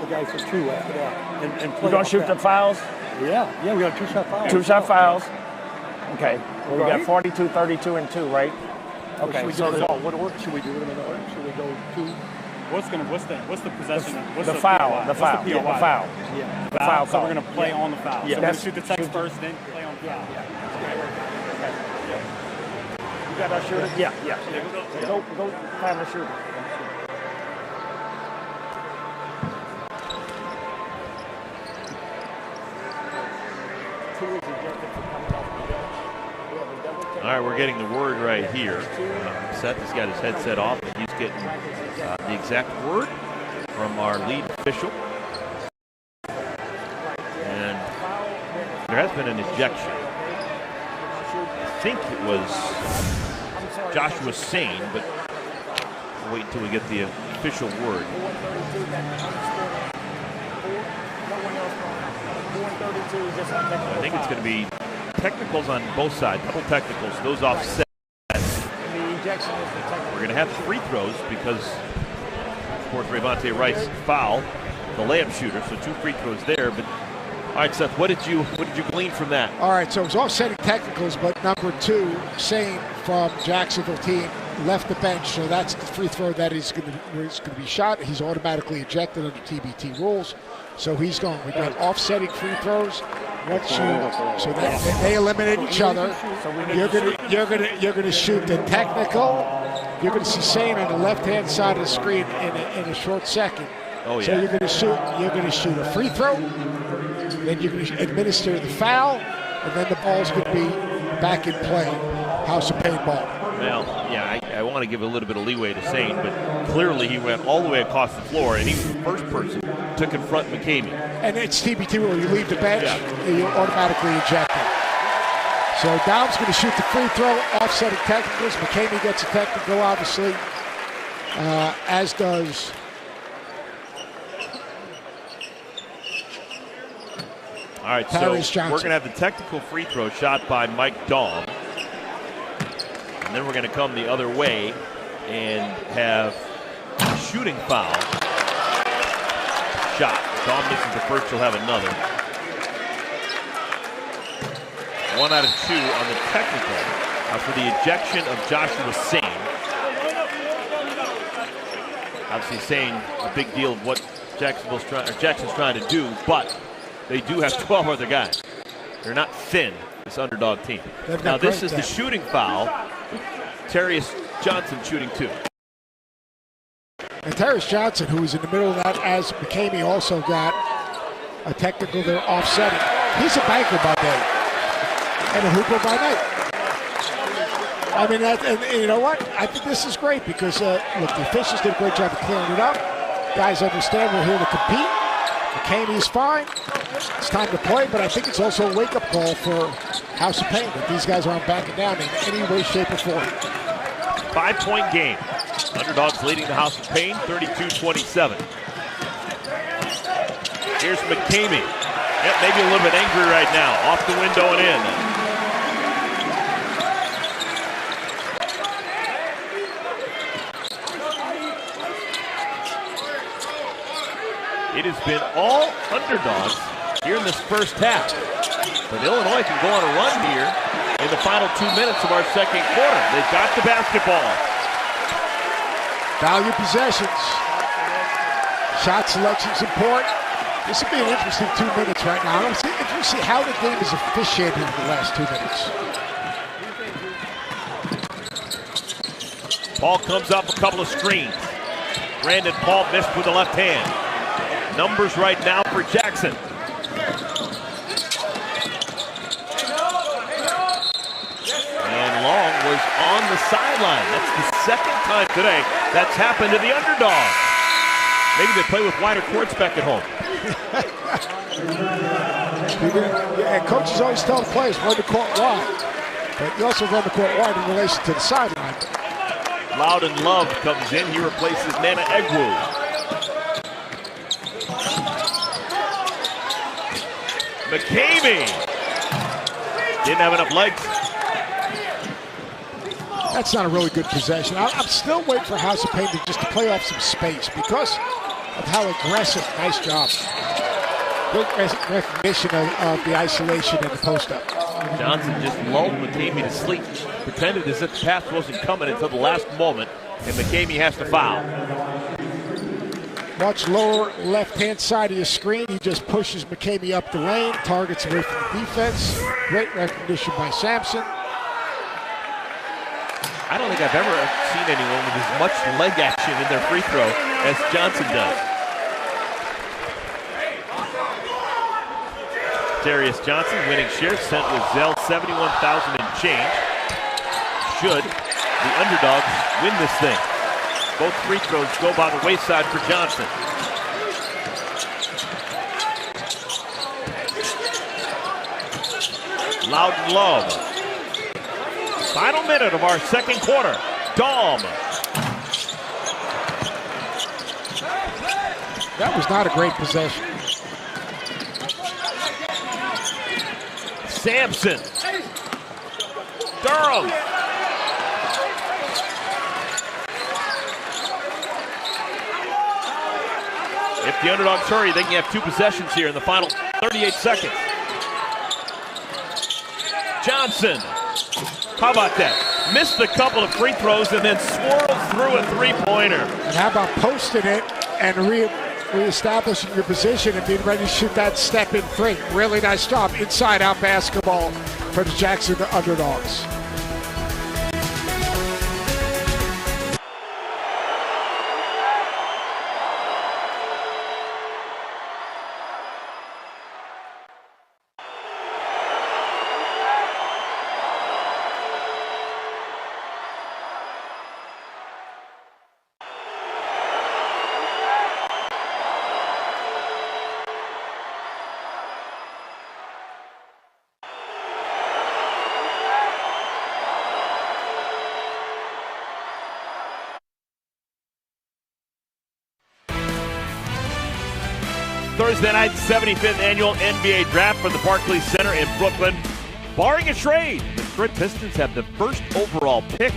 guys for 2 after that. And play. We're going to shoot the fouls? Yeah, we got 2-shot fouls. 2-shot fouls. Okay. Well, we got 42, 32, and 2, right? Okay. What order should we do it in? Should we go 2? What's the possession? What's the foul. The foul. Yeah, The foul. So we're going to play on the foul. Yeah. So we're going to shoot the text first, then play on the foul. You got our shooter? Yeah. Go find the shooter. All right, we're getting the word right here. Seth has got his headset off, and he's getting the exact word from our lead official. And there has been an ejection. I think it was Joshua Sane, but we'll wait until we get the official word. I think it's going to be technicals on both sides, double technicals, those offset. We're going to have free throws because, of course, Rayvonte Rice fouled the layup shooter, so 2 free throws there. But all right, Seth, what did you glean from that? All right, so it was offsetting technicals, but number 2, Sane from Jacksonville team, left the bench, so that's the free throw that is going to be shot. He's automatically ejected under TBT rules, so he's gone. We got offsetting free throws. So that they eliminate each other. You're gonna shoot the technical. You're gonna see Sane on the left-hand side of the screen in a short second. Oh yeah. So you're gonna shoot a free throw. Then you're gonna administer the foul, and then the ball's gonna be back in play. House of Paintball. Well, yeah, I want to give a little bit of leeway to Sane, but clearly he went all the way across the floor, and he was the first person to confront McCamey. And it's TBT rule. You leave the bench, you're automatically ejected. So Dowd's going to shoot the free throw, offsetting technicals. McCamey gets a technical, obviously, as does all right, Tyrese so Johnson. We're going to have the technical free throw shot by Mike Dahm. And then we're going to come the other way and have a shooting foul shot. Dahm misses the first, he'll have another. 1 out of 2 on the technical for the ejection of Joshua Sane. Obviously, Sane, a big deal of what Jackson's trying to do, but they do have 12 other guys. They're not thin, this underdog team. Now, this is the shooting foul. Tyrese Johnson shooting 2. And Tyrese Johnson, who was in the middle of that, as McCamey also got a technical, they're offsetting. He's a banker by day and a hooper by night. I mean, and you know what? I think this is great because, look, the officials did a great job of clearing it up. Guys understand we're here to compete. McCamey's fine. It's time to play, but I think it's also a wake-up call for House of Pain that these guys aren't backing down in any way, shape, or form. 5-point game. Underdogs leading the House of Pain, 32-27. Here's McCamey. Yep, maybe a little bit angry right now. Off the window and in. It has been all underdogs here in this first half. But Illinois can go on a run here in the final 2 minutes of our second quarter. They've got the basketball. Value possessions. Shot selection's important. This will be an interesting 2 minutes right now. I'm interested to see how the game is officiated in the last 2 minutes. Paul comes up a couple of screens. Brandon Paul missed with the left hand. Numbers right now for Jackson. And Long was on the sideline. That's the second time today that's happened to the underdog. Maybe they play with wider courts back at home. Yeah, coaches always tell the players run the court wide, but you also run the court wide in relation to the sideline. Loudon Love comes in. He replaces Nana Egwu. McCamey didn't have enough legs. That's not a really good possession. I'm still waiting for House of Pain to play off some space because of how aggressive. Nice job. Good recognition of the isolation and the post-up. Johnson just lulled McCamey to sleep. Pretended as if the pass wasn't coming until the last moment, and McCamey has to foul. Much lower left-hand side of your screen. He just pushes McCamey up the lane, targets away from the defense. Great recognition by Sampson. I don't think I've ever seen anyone with as much leg action in their free throw as Johnson does. Darius Johnson winning share, sent with Zell 71,000 and change. Should the underdogs win this thing? Both free throws go by the wayside for Johnson. Loudon Love. Final minute of our second quarter. Daum. That was not a great possession. Sampson. Durham. If the underdogs hurry, they can have two possessions here in the final 38 seconds. Johnson. How about that? Missed a couple of free throws and then swirled through a three-pointer. And how about posting it and reestablishing your position and being ready to shoot that step-in three? Really nice job. Inside-out basketball for the Jackson underdogs. Thursday night, 75th annual NBA draft from the Barclays Center in Brooklyn. Barring a trade, the Detroit Pistons have the first overall pick,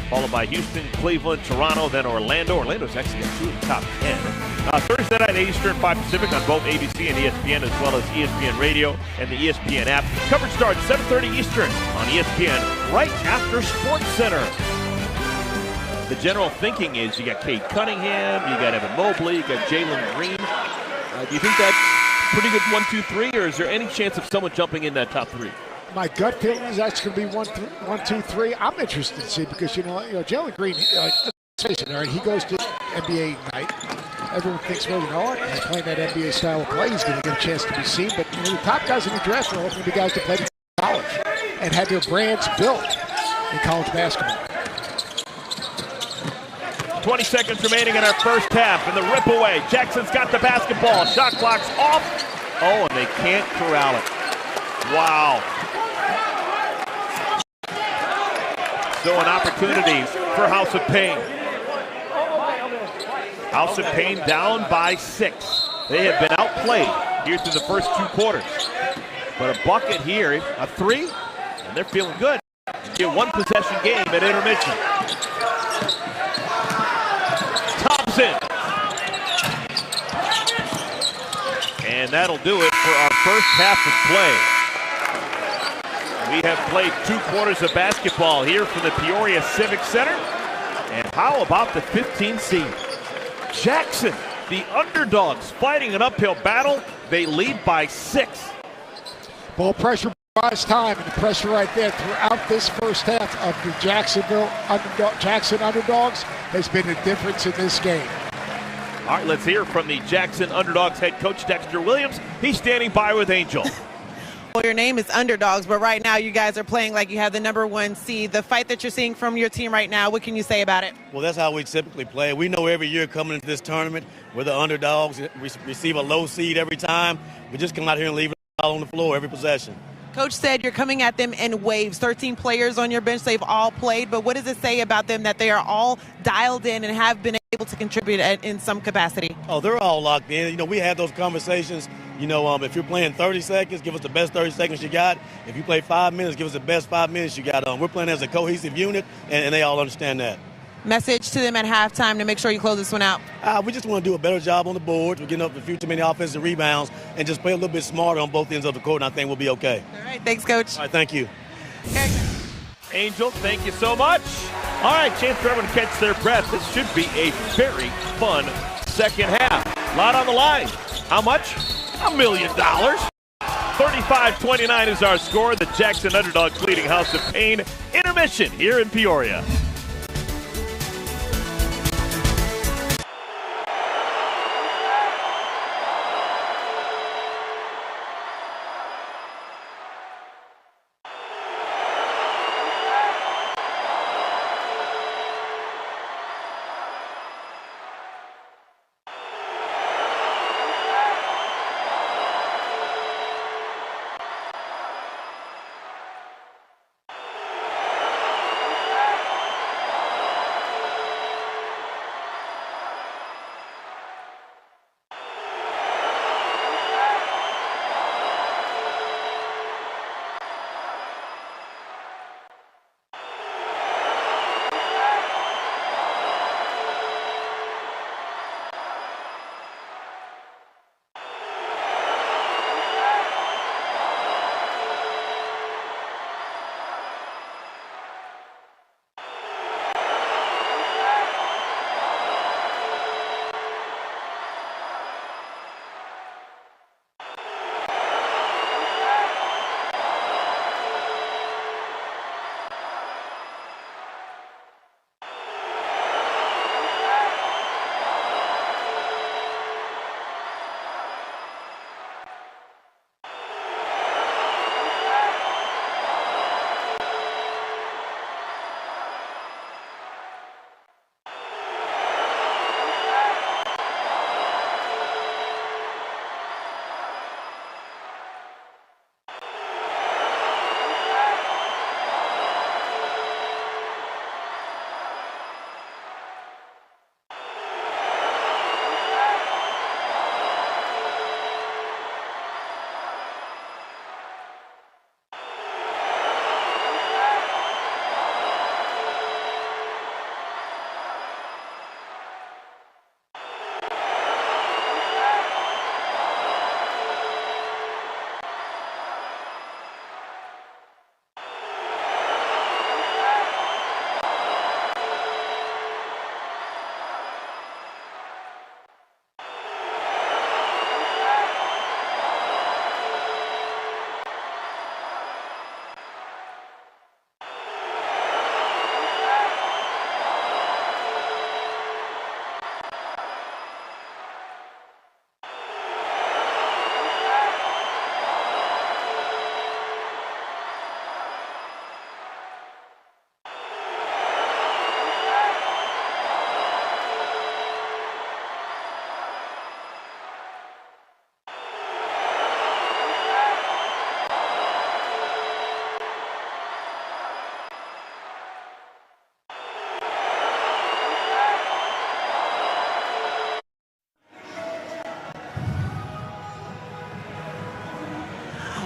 followed by Houston, Cleveland, Toronto, then Orlando. Orlando's actually got two of the top 10. Thursday night, 8 Eastern, 5 Pacific on both ABC and ESPN, as well as ESPN Radio and the ESPN app. Coverage starts 7:30 Eastern on ESPN, right after Sports Center. The general thinking is you got Cade Cunningham, you got Evan Mobley, you got Jalen Green. Do you think that's pretty good 1, 2, 3, or is there any chance of someone jumping in that top three? My gut feeling is that's going to be 1, 2, 3. I'm interested to see because you know Jalen Green. Let's face it, all right, he goes to NBA night. everyone thinks, well, you know what, he's playing that NBA style of play. He's going to get a chance to be seen. But the top guys in the draft are all going to be guys that played in college and had their brands built in college basketball. 20 seconds remaining in our first half, and the rip away. Jackson's got the basketball. Shot clock's off. Oh, and they can't corral it. Wow. So an opportunity for House of Pain. House of Pain down by 6. They have been outplayed here through the first 2 quarters. But a bucket here, a 3, and they're feeling good. Get 1 possession game at intermission. Thompson. And that'll do it for our first half of play. We have played 2 quarters of basketball here from the Peoria Civic Center. And how about the 15 seed? Jackson, the underdogs, fighting an uphill battle. They lead by 6. Ball pressure buys time, and the pressure right there throughout this first half of the Jackson underdogs has been a difference in this game. All right, let's hear from the Jackson Underdogs head coach, Dexter Williams. He's standing by with Angel. Well, your name is Underdogs, but right now you guys are playing like you have the #1 seed. The fight that you're seeing from your team right now, what can you say about it? Well, that's how we typically play. We know every year coming into this tournament, we're the underdogs. We receive a low seed every time. We just come out here and leave it all on the floor every possession. Coach said you're coming at them in waves. 13 players on your bench, they've all played, but what does it say about them that they are all dialed in and have been able to contribute in some capacity? Oh, they're all locked in. You know, we had those conversations. You know, if you're playing 30 seconds, give us the best 30 seconds you got. If you play 5 minutes, give us the best 5 minutes you got. We're playing as a cohesive unit, and they all understand that. Message to them at halftime to make sure you close this one out. We just want to do a better job on the boards. We're getting up a few too many offensive rebounds and just play a little bit smarter on both ends of the court, and I think we'll be okay. All right, thanks, Coach. All right, thank you. Angel, thank you so much. All right, chance for everyone to catch their breath. This should be a very fun second half. A lot on the line. How much? $1 million. 35-29 is our score. The Jackson Underdogs leading House of Pain. Intermission here in Peoria.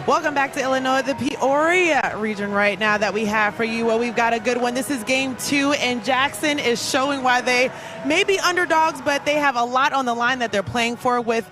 Welcome back to Illinois, the Peoria region right now that we have for you. Well, we've got a good one. This is game 2, and Jackson is showing why they may be underdogs, but they have a lot on the line that they're playing for with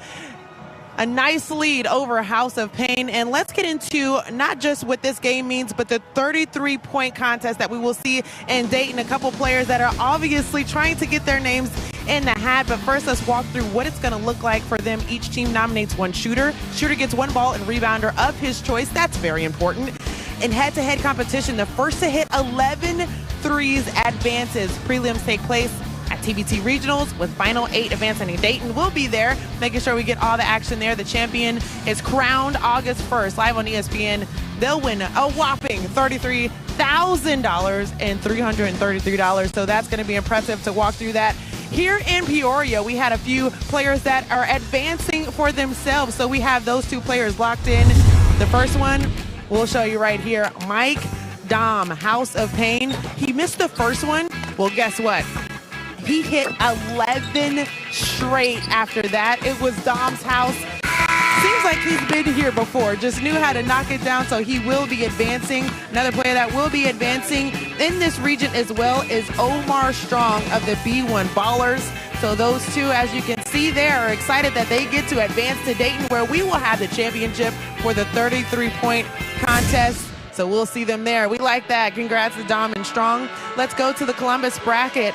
a nice lead over House of Pain. And let's get into not just what this game means, but the 33-point contest that we will see in Dayton. A couple players that are obviously trying to get their names in the hat. But first, let's walk through what it's going to look like for them. Each team nominates one shooter. Shooter gets one ball and rebounder of his choice. That's very important. In head-to-head competition, the first to hit 11 threes advances. Prelims take place at TBT Regionals, with final 8 advancing. Dayton will be there, making sure we get all the action there. The champion is crowned August 1st, live on ESPN. They'll win a whopping $33,000 and $333. So that's going to be impressive to walk through that. Here in Peoria, we had a few players that are advancing for themselves. So we have those 2 players locked in. The first one, we'll show you right here. Mike Dom, House of Pain. He missed the first one. Well, guess what? He hit 11 straight after that. It was Dom's house. Seems like he's been here before, just knew how to knock it down, so he will be advancing. Another player that will be advancing in this region as well is Omar Strong of the B1 Ballers. So those 2, as you can see there, are excited that they get to advance to Dayton, where we will have the championship for the 33-point contest. So we'll see them there. We like that. Congrats to Dom and Strong. Let's go to the Columbus bracket.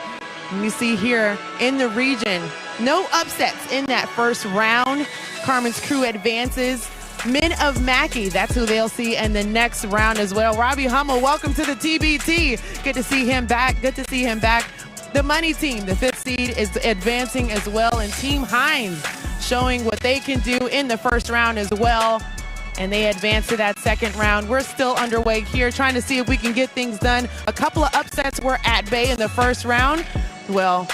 And you see here in the region, no upsets in that first round. Carmen's crew advances. Men of Mackey, that's who they'll see in the next round as well. Robbie Hummel, welcome to the TBT. Good to see him back. Good to see him back. The Money Team, the 5th seed, is advancing as well. And Team Hines showing what they can do in the first round as well. And they advance to that second round. We're still underway here, trying to see if we can get things done. A couple of upsets were at bay in the first round. Well,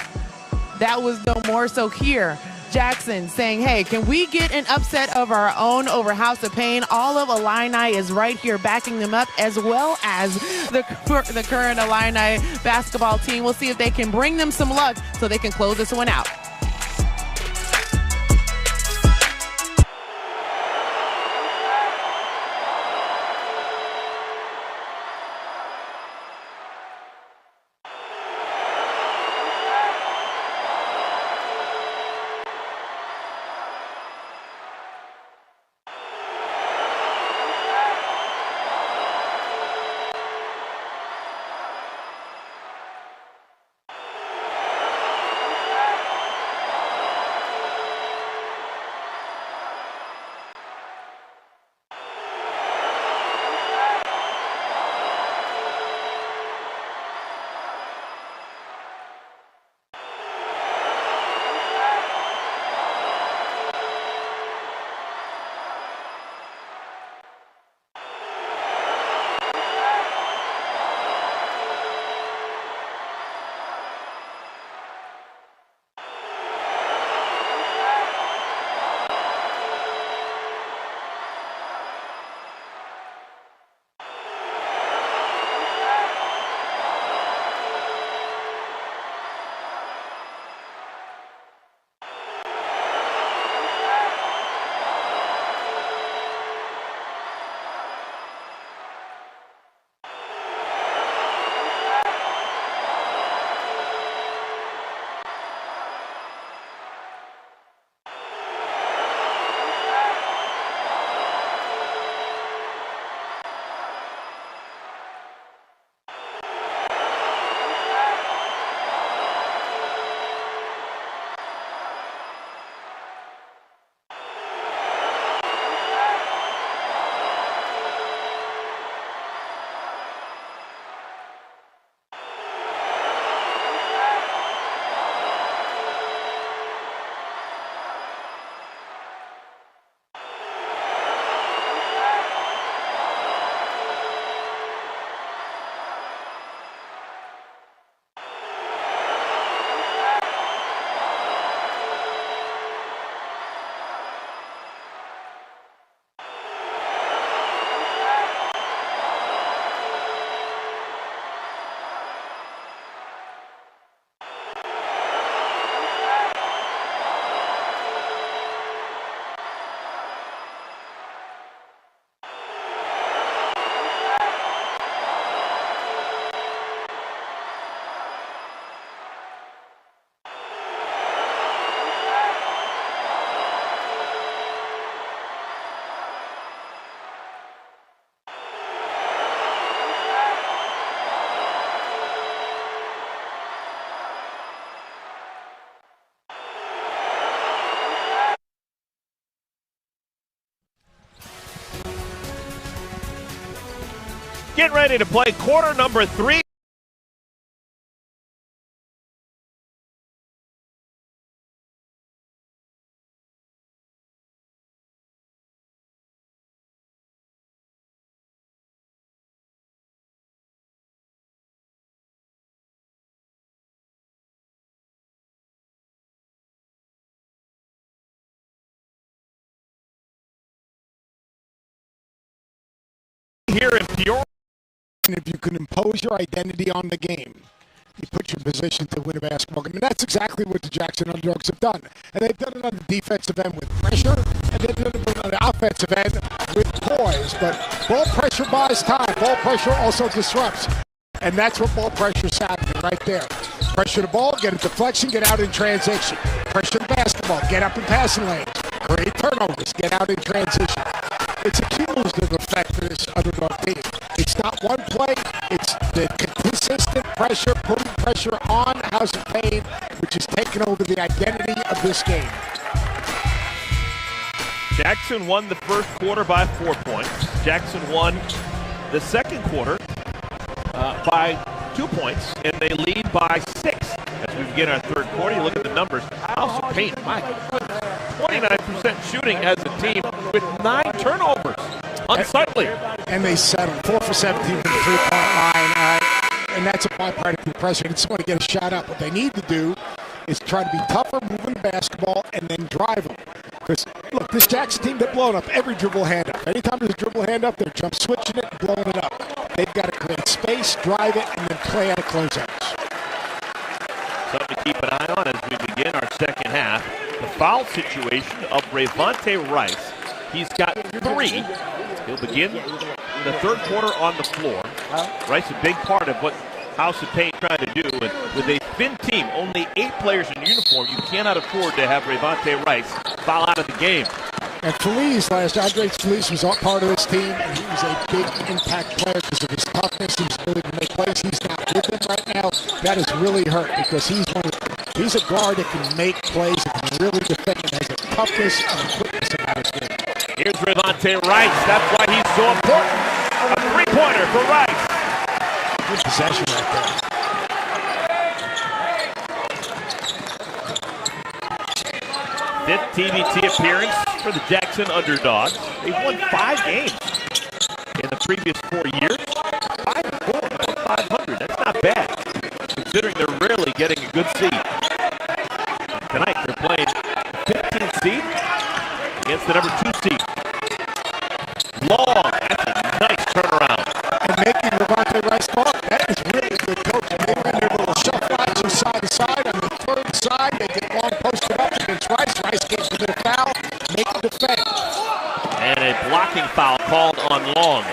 that was no more. So here, Jackson saying, hey, can we get an upset of our own over House of Pain? All of Illini is right here backing them up, as well as the current Illini basketball team. We'll see if they can bring them some luck so they can close this one out. Get ready to play quarter number 3. Here in Peoria. And if you can impose your identity on the game, you put you in position to win a basketball game. And that's exactly what the Jackson Underdogs have done. And they've done it on the defensive end with pressure, and they've done it on the offensive end with poise. But ball pressure buys time. Ball pressure also disrupts. And that's what ball pressure is happening right there. Pressure the ball, get a deflection, get out in transition. Pressure the basketball, get up in passing lanes. Create turnovers, get out in transition. It's a cumulative effect for this underdog team. It's not one play, it's the consistent pressure, putting pressure on House of Pain, which has taken over the identity of this game. Jackson won the first quarter by 4 points. Jackson won the second quarter by 2 points, and they lead by 6 as we begin our third quarter. You look at the numbers. House of Pain, my goodness, 29% shooting as a team with 9 turnovers. Unsightly. And they settled 4 for 17 from the three-point line. And that's a byproduct of pressure. They just want to get a shot up. What they need to do is try to be tougher, moving the basketball, and then drive them. Because, look, this Jackson team, they're blowing up every dribble hand-up. Anytime there's a dribble hand-up, they're jump switching it and blowing it up. They've got to create space, drive it, and then play out of closeouts. Something to keep an eye on as we begin our second half. The foul situation of Rayvonte Rice. He's got 3. He'll begin the third quarter on the floor. Rice, a big part of what House of Pain trying to do. And with a thin team, only 8 players in uniform, you cannot afford to have Rayvonte Rice foul out of the game. And Feliz last year, Andres Feliz was all part of this team, and he was a big impact player because of his toughness, his ability to make plays. He's not with him right now. That has really hurt because he's a guard that can make plays and can really defend and has a toughness and a quickness about his game. Here's Rayvonte Rice. That's why he's so important. A three-pointer for Rice. Good possession right there. Fifth TBT appearance for the Jackson Underdogs. They've won 5 games in the previous 4 years. 5-4, 500. That's not bad, considering they're really getting a good seed. Tonight they're playing the 15th seed against the number 2 seed. Long, that's a nice turnaround. And making Rayvonte Rice talk, that is really good coaching. They ran their little shuffle action side to side. On the third side, they get long posted up against Rice. Rice gets to their foul, make a defense. And a blocking foul called on Long.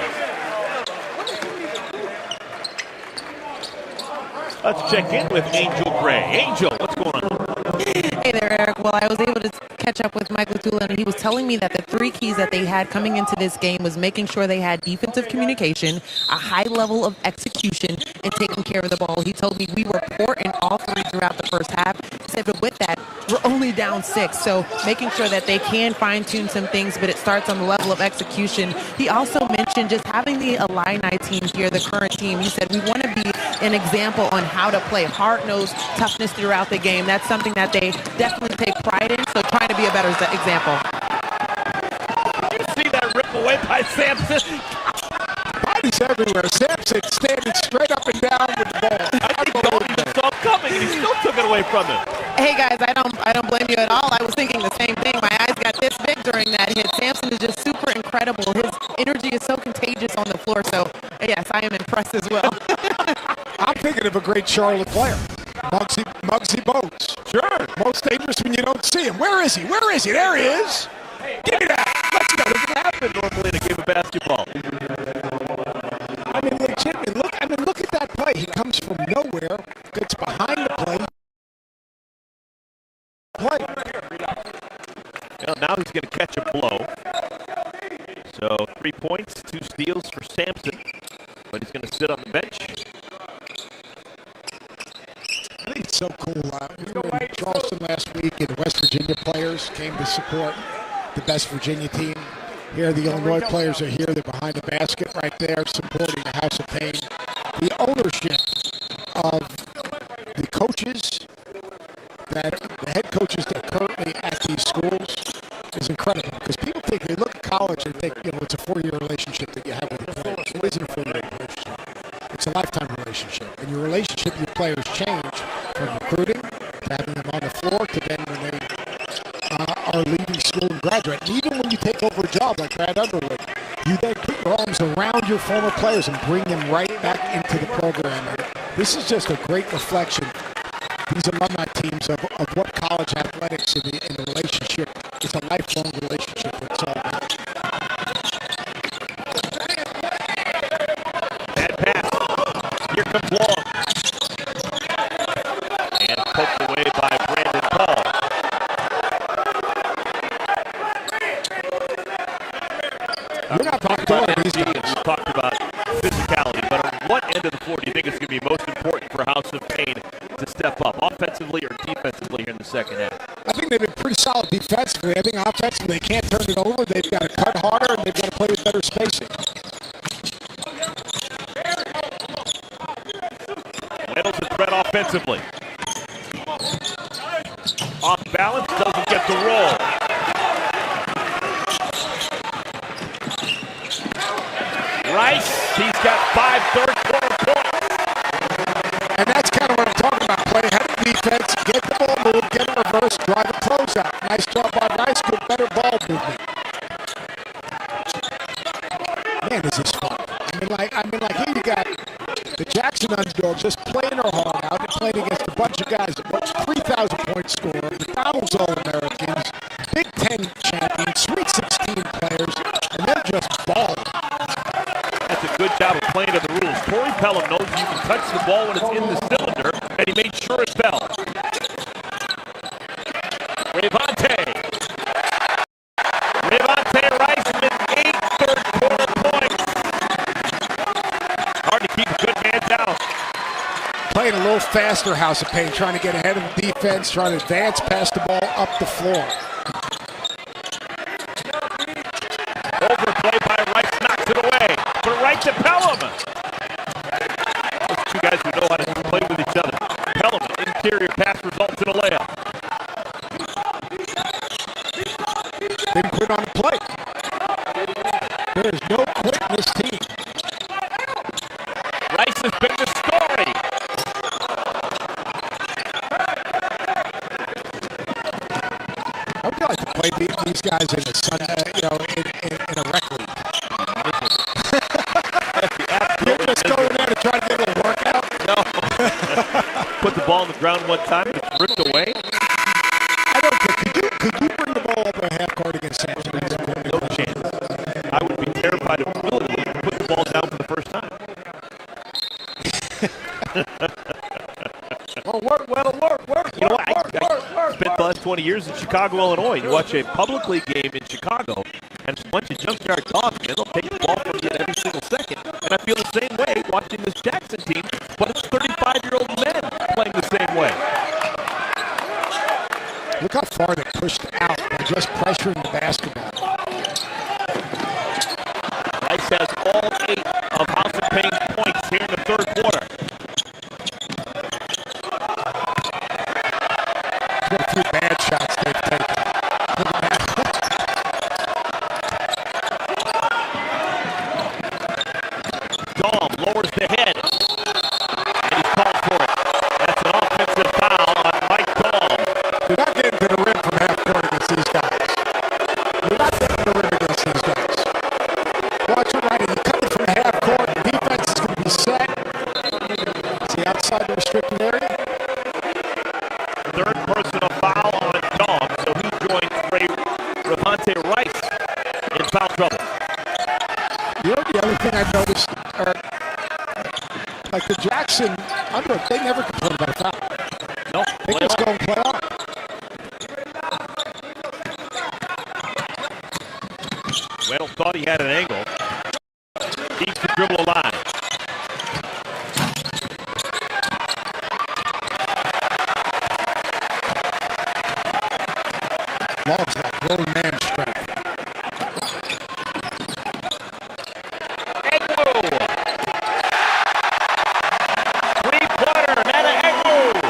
Let's check in with Angel Gray. Angel, what's going on? Hey there, Eric. Well, I was able to catch up with Mike Latula, and he was telling me that the 3 keys that they had coming into this game was making sure they had defensive communication, a high level of execution, and taking care of the ball. He told me we were poor in all 3 throughout the first half. He said, but with that, we're only down 6. So making sure that they can fine-tune some things, but it starts on the level of execution. He also mentioned just having the Illini team here, the current team. He said, we want to be an example on how to play hard-nosed toughness throughout the game. That's something that they definitely take pride in, so trying to be a better example. Did you see that rip away by Sampson? Bodies everywhere. Sampson standing straight up and down with the ball. I think Dalton even saw him coming, and he still took it away from him. Hey guys, I don't blame you at all. I was thinking the same thing. My eyes got this big during that hit. Sampson is just super incredible. His energy is so contagious on the floor. So yes, I am impressed as well. I'm thinking of a great Charlotte player, Muggsy Bogues. Sure. Most dangerous when you don't see him. Where is he? Where is he? There he is. Give me that. Let's go. Doesn't happen normally in a game of basketball. I mean, legitimately, look at that play. He comes from nowhere, gets behind the play. Well, now he's going to catch a blow. So 3 points, 2 steals for Sampson, but he's going to sit on the bench. I think it's so cool. We were in Charleston last week, and West Virginia players came to support the best Virginia team. Here, the Illinois players are here. They're behind the basket right there, supporting the House of Pain. The ownership of the coaches, the head coaches that are currently at these schools is incredible, because people think, they look at college and think, it's a 4-year relationship that you have with the players. It isn't a 4-year relationship. It's a lifetime relationship. And your relationship with players change from recruiting to having them on the floor to then when they are leaving school and graduate. And even when you take over a job like Brad Underwood, you then put your arms around your former players and bring them right back into the program. And this is just a great reflection, these alumni teams, of what college athletics in the relationship. It's a lifelong relationship. It's all about. Bad pass. Here comes Long. And poked away by Brandon Paul. You're not talking about these guys. We talked about physicality, but on what end of the floor do you think it's going to be most important for House of Pain to step up, offensively or defensively here in the second half? I think they've been pretty solid defensively. I think offensively they can't turn it over. They've got to cut harder, and they've got to play with better spacing. Weddle's a threat offensively. Off balance, doesn't get the roll. Rice, he's got 5 third-quarter points. And that's kind of what I'm talking about. Play ahead of defense, get the ball moved, get a reverse, drive a closeout. Nice job by Rice, good, better ball movement. Man, this is fun. I mean, here you got the Jackson underdogs just playing their heart out and playing against a bunch of guys that were 3,000-point scorer, McDonald's All-Americans, Big Ten champions, Sweet 16 players, and they're just balling. That's a good job of playing to the rules. Corey Pelham knows you can touch the ball when it's in the cylinder, and he made sure it fell. Revante Rice with 8 third-quarter points. Hard to keep a good man down. Playing a little faster, House of Pain, trying to get ahead of the defense, trying to advance past the ball up the floor. Overplay by Rice, knocks it away. But right to Pelham. Those two guys who know how to play with each other. Pelham, interior pass results in a layup. Didn't quit on the play. There is no quit in this team. Rice has been the story. I would like to play these guys in a in a rec league. They're just going there to try to get a workout. No. Put the ball on the ground one time, it's ripped away. I don't care. Could you bring the ball over a half court against San Francisco? No chance. I would be terrified of willingly put the ball down for the first time. Work. You know what? I spent the last 20 years in Chicago, Illinois. You watch a public league game in Chicago, and it's a bunch of junkyard dogs, and they'll take the ball from you every single second. And I feel the same way watching this Jackson team, but it's 35-year-old men playing the same way. Look how far they pushed out by just pressuring the basketball. Rice has all 8 of House of Pain's points here in the third quarter. Got a few bad shots they've taken. Dahm lowers the head, and he's called for it. That's an offensive foul on Mike Dahm. You're not getting to the rim from half court against these guys. You're not getting to the rim against these guys. Watch it right. You're coming from half court. The defense is going to be set. See outside the restricted area. Third personal foul on Dahm, so he joins Revante Rice in foul trouble. You know, the other thing I've noticed, like the Jackson under, they never complain about a foul. No, They just go and play on. Weddle thought he had an angle. Needs to dribble